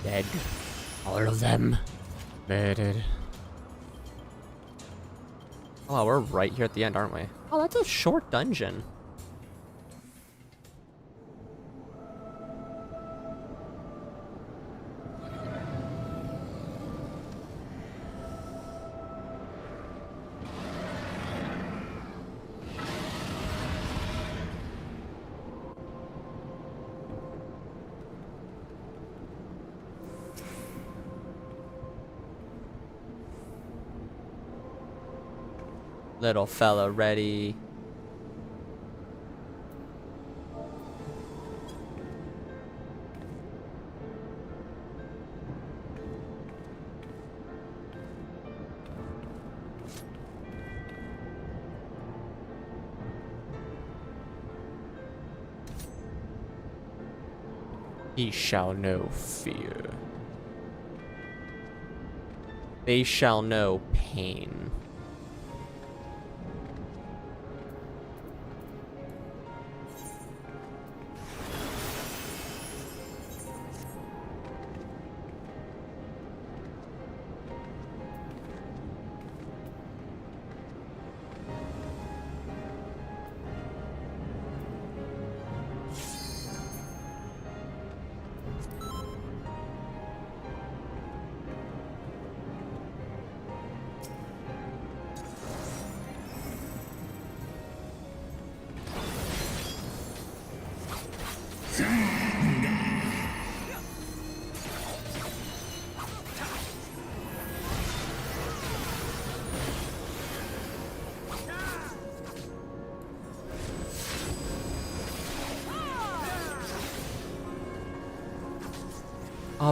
Dead. All of them. Dead. Oh, we're right here at the end, aren't we? Oh, that's a short dungeon. Little fella ready. He shall know fear. They shall know pain.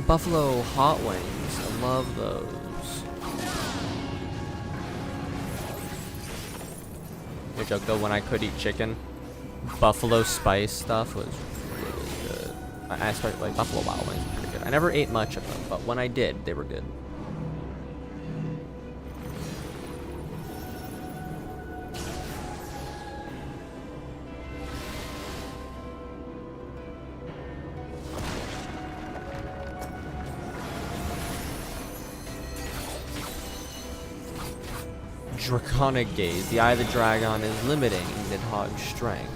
Buffalo hot wings. I love those. No joke though, when I could eat chicken, buffalo spice stuff was really good. I started like buffalo wild wings were pretty good. I never ate much of them, but when I did, they were good. Draconic Gaze. The Eye of the Dragon is limiting Nidhogg's strength.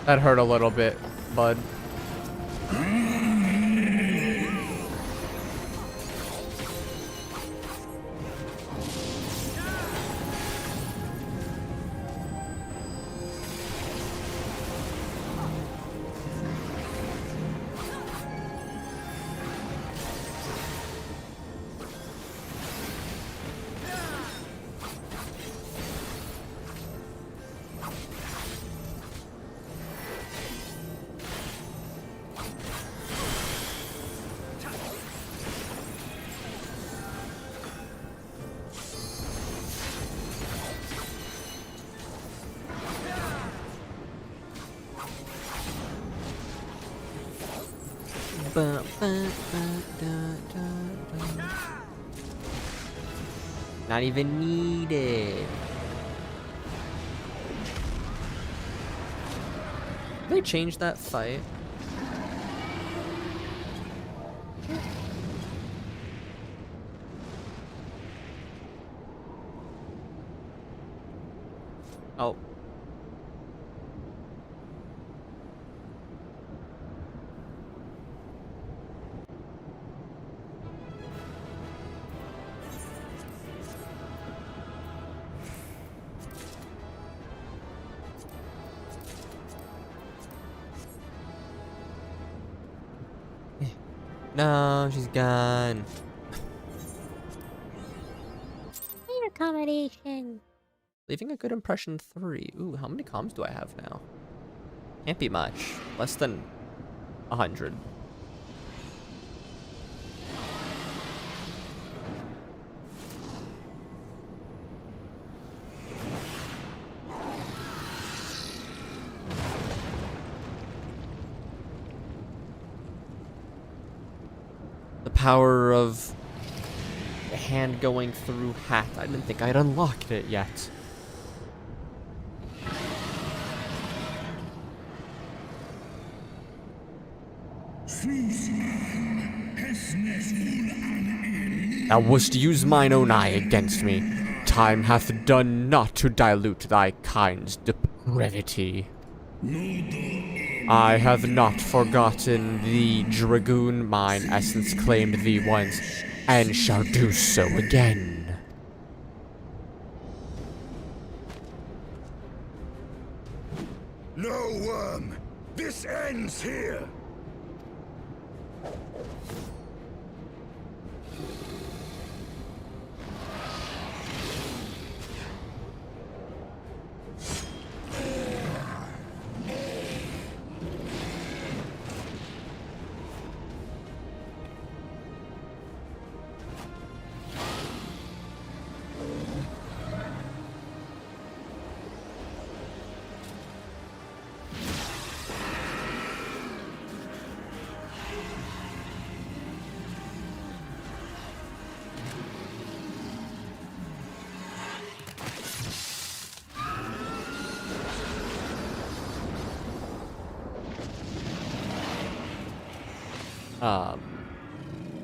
That hurt a little bit, bud. Not even needed. They changed that fight. Oh. No, she's gone. Your accommodation. Leaving a good impression 3. Ooh, how many comms do I have now? Can't be much. Less than 100. The power of the hand going through hat. I didn't think I'd unlocked it yet. Thou wouldst use mine own eye against me. Time hath done naught to dilute thy kind's depravity. I have not forgotten thee, Dragoon. Mine essence claimed thee once, and shall do so again. No, worm! This ends here!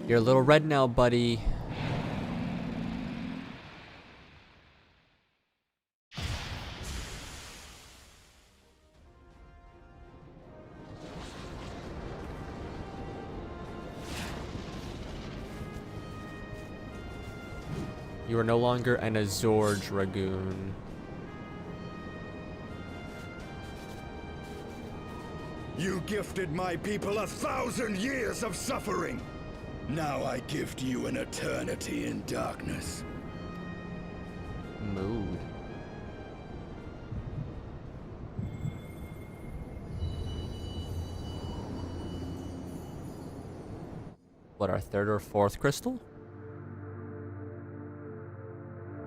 You're a little red now, buddy. You are no longer an Azor Dragoon. You gifted my people 1,000 years of suffering! Now I gift you an eternity in darkness. Mood. What, our third or fourth crystal?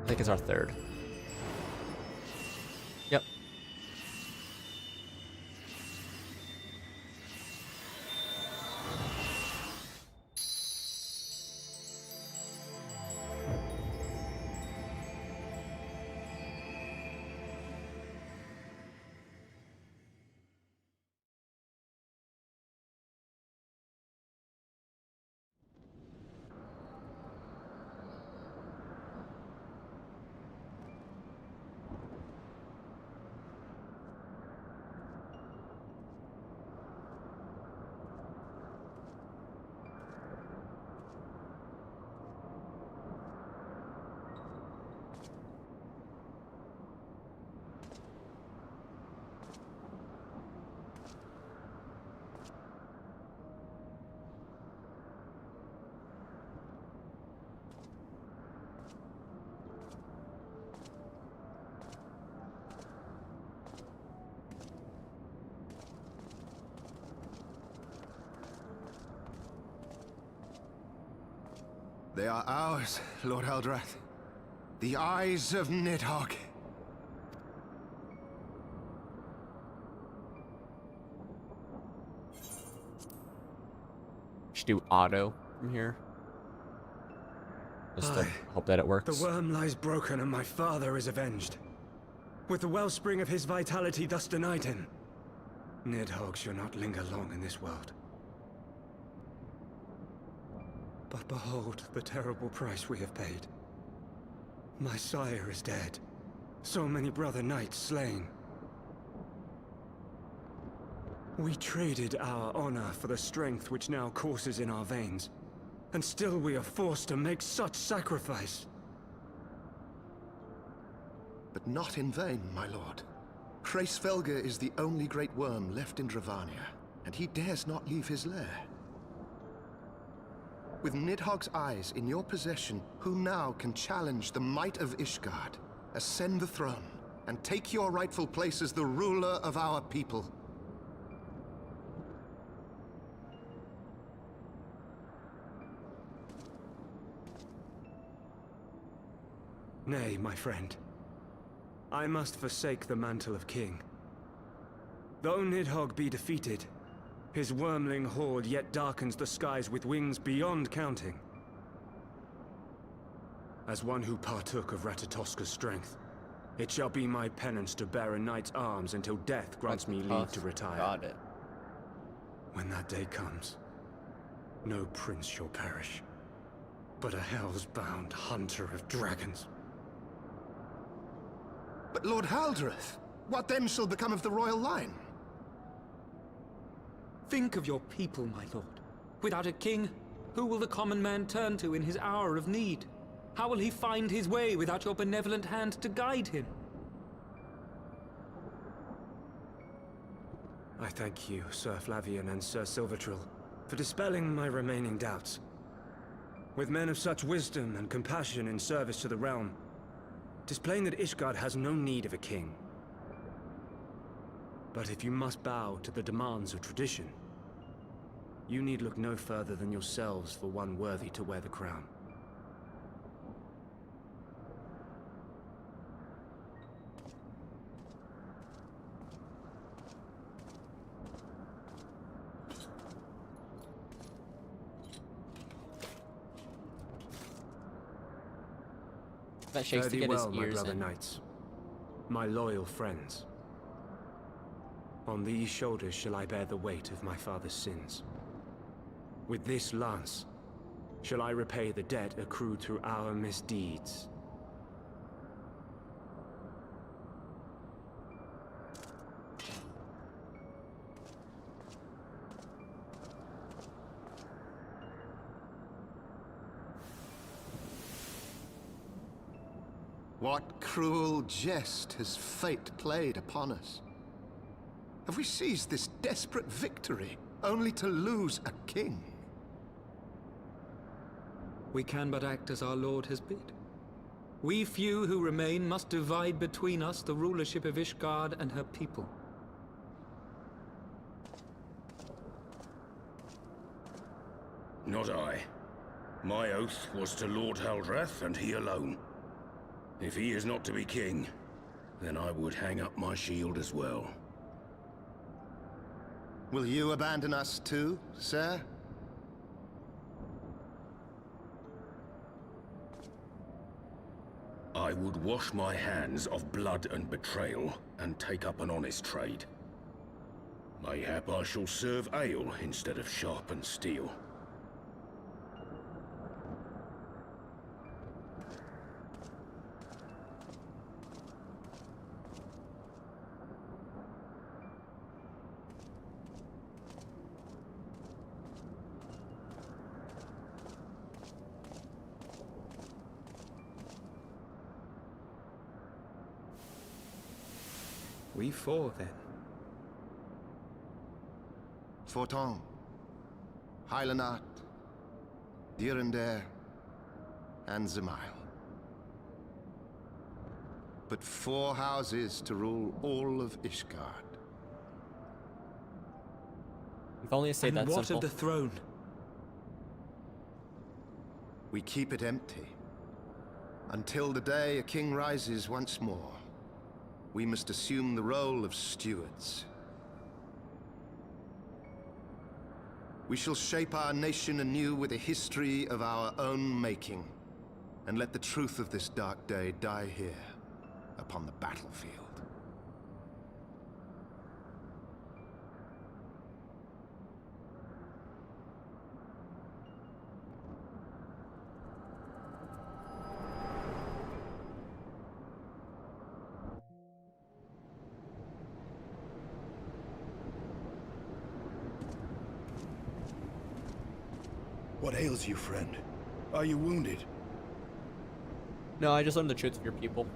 I think it's our third. Yep. They are ours, Lord Eldrath. The eyes of Nidhogg. Should do auto from here. Just to hope that it works. The worm lies broken and my father is avenged. With the wellspring of his vitality thus denied him, Nidhogg shall not linger long in this world. But behold the terrible price we have paid. My sire is dead. So many brother knights slain. We traded our honor for the strength which now courses in our veins. And still we are forced to make such sacrifice. But not in vain, my lord. Hraesvelgr is the only great worm left in Dravania, and he dares not leave his lair. With Nidhogg's eyes in your possession, who now can challenge the might of Ishgard, ascend the throne, and take your rightful place as the ruler of our people? Nay, my friend. I must forsake the mantle of king. Though Nidhogg be defeated, his wormling horde yet darkens the skies with wings beyond counting. As one who partook of Ratatoska's strength, it shall be my penance to bear a knight's arms until death grants me leave to retire. Got it. When that day comes, no prince shall perish, but a hell's-bound hunter of dragons. But Lord Haldreth, what then shall become of the royal line? Think of your people, my lord. Without a king, who will the common man turn to in his hour of need? How will he find his way without your benevolent hand to guide him? I thank you, Sir Flavian and Sir Silvertrill, for dispelling my remaining doubts. With men of such wisdom and compassion in service to the realm, 'tis plain that Ishgard has no need of a king. But if you must bow to the demands of tradition, you need look no further than yourselves for one worthy to wear the crown. That shakes to Fare thee get his well, my ears brother in. knights, my loyal friends. On these shoulders shall I bear the weight of my father's sins. With this lance shall I repay the debt accrued through our misdeeds. What cruel jest has fate played upon us? Have we seized this desperate victory only to lose a king? We can but act as our lord has bid. We few who remain must divide between us the rulership of Ishgard and her people. Not I. My oath was to Lord Haldreth, and he alone. If he is not to be king, then I would hang up my shield as well. Will you abandon us too, sir? I would wash my hands of blood and betrayal, and take up an honest trade. Mayhap I shall serve ale instead of sharpened steel. We four, then. Forton, Hydaelyn, Dyrendare, and Zemile. But 4 houses to rule all of Ishgard. If only I say that And what simple. of the throne? We keep it empty. Until the day a king rises once more, we must assume the role of stewards. We shall shape our nation anew with a history of our own making, and let the truth of this dark day die here, upon the battlefield. What ails you, friend? Are you wounded? No, I just learned the truth of your people.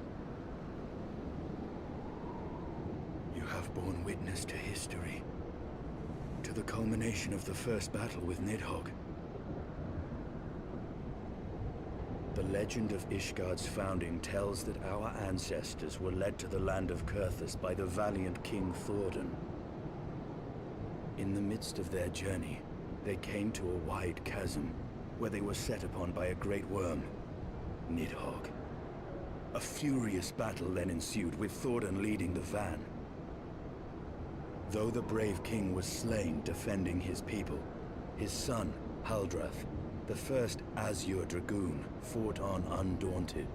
You have borne witness to history. To the culmination of the first battle with Nidhogg. The legend of Ishgard's founding tells that our ancestors were led to the land of Kurthus by the valiant King Thordan. In the midst of their journey, they came to a wide chasm, where they were set upon by a great worm, Nidhogg. A furious battle then ensued, with Thordan leading the van. Though the brave king was slain defending his people, his son, Haldrath, the first Azure Dragoon, fought on undaunted.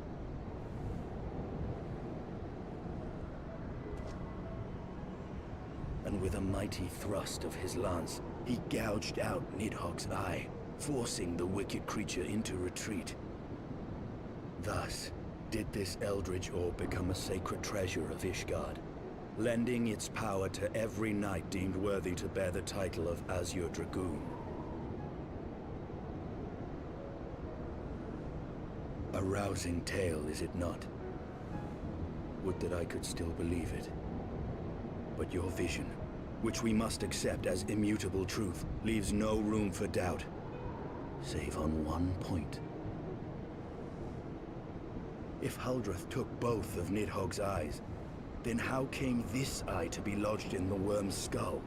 And with a mighty thrust of his lance, he gouged out Nidhogg's eye, forcing the wicked creature into retreat. Thus, did this eldritch orb become a sacred treasure of Ishgard, lending its power to every knight deemed worthy to bear the title of Azure Dragoon. A rousing tale, is it not? Would that I could still believe it. But your vision, which we must accept as immutable truth, leaves no room for doubt, save on one point. If Haldrath took both of Nidhogg's eyes, then how came this eye to be lodged in the worm's skull?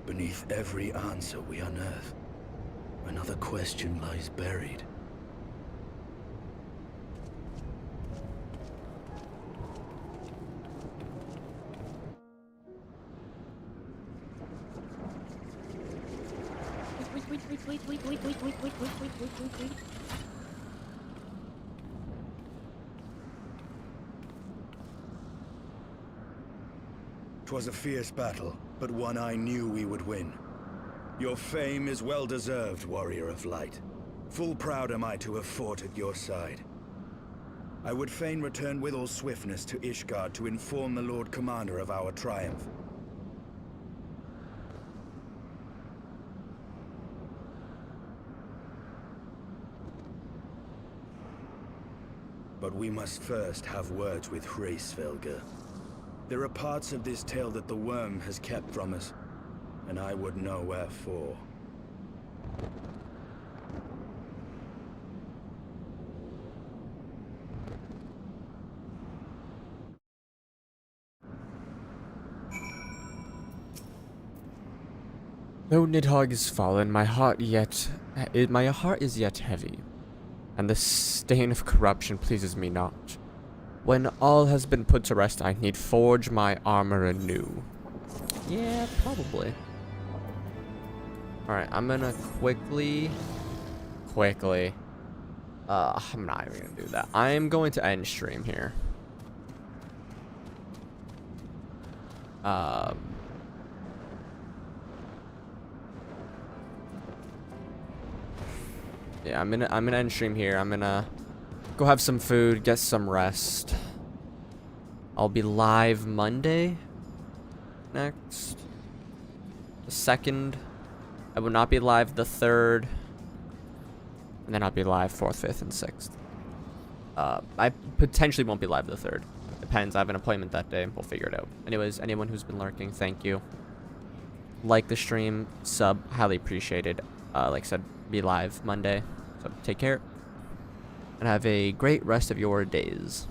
Beneath every answer we unearth, another question lies buried. Wait. 'Twas a fierce battle, but one I knew we would win. Your fame is well deserved, warrior of light. Full proud am I to have fought at your side. I would fain return with all swiftness to Ishgard to inform the Lord Commander of our triumph. But we must first have words with Hraesvelgr. There are parts of this tale that the worm has kept from us, and I would know wherefore. Though Nidhogg is fallen, my heart is yet heavy, and the stain of corruption pleases me not. When all has been put to rest, I need forge my armor anew. Yeah, probably. Alright, I'm gonna quickly... I'm not even gonna do that. I am going to end stream here. Yeah, I'm gonna end stream here. I'm gonna go have some food, get some rest. I'll be live Monday next. The 2nd. I will not be live the 3rd. And then I'll be live 4th, 5th, and 6th. I potentially won't be live the 3rd. Depends. I have an appointment that day. We'll figure it out. Anyways, anyone who's been lurking, thank you. Like the stream, sub, highly appreciated. Like I said, be live Monday. So take care. And have a great rest of your days.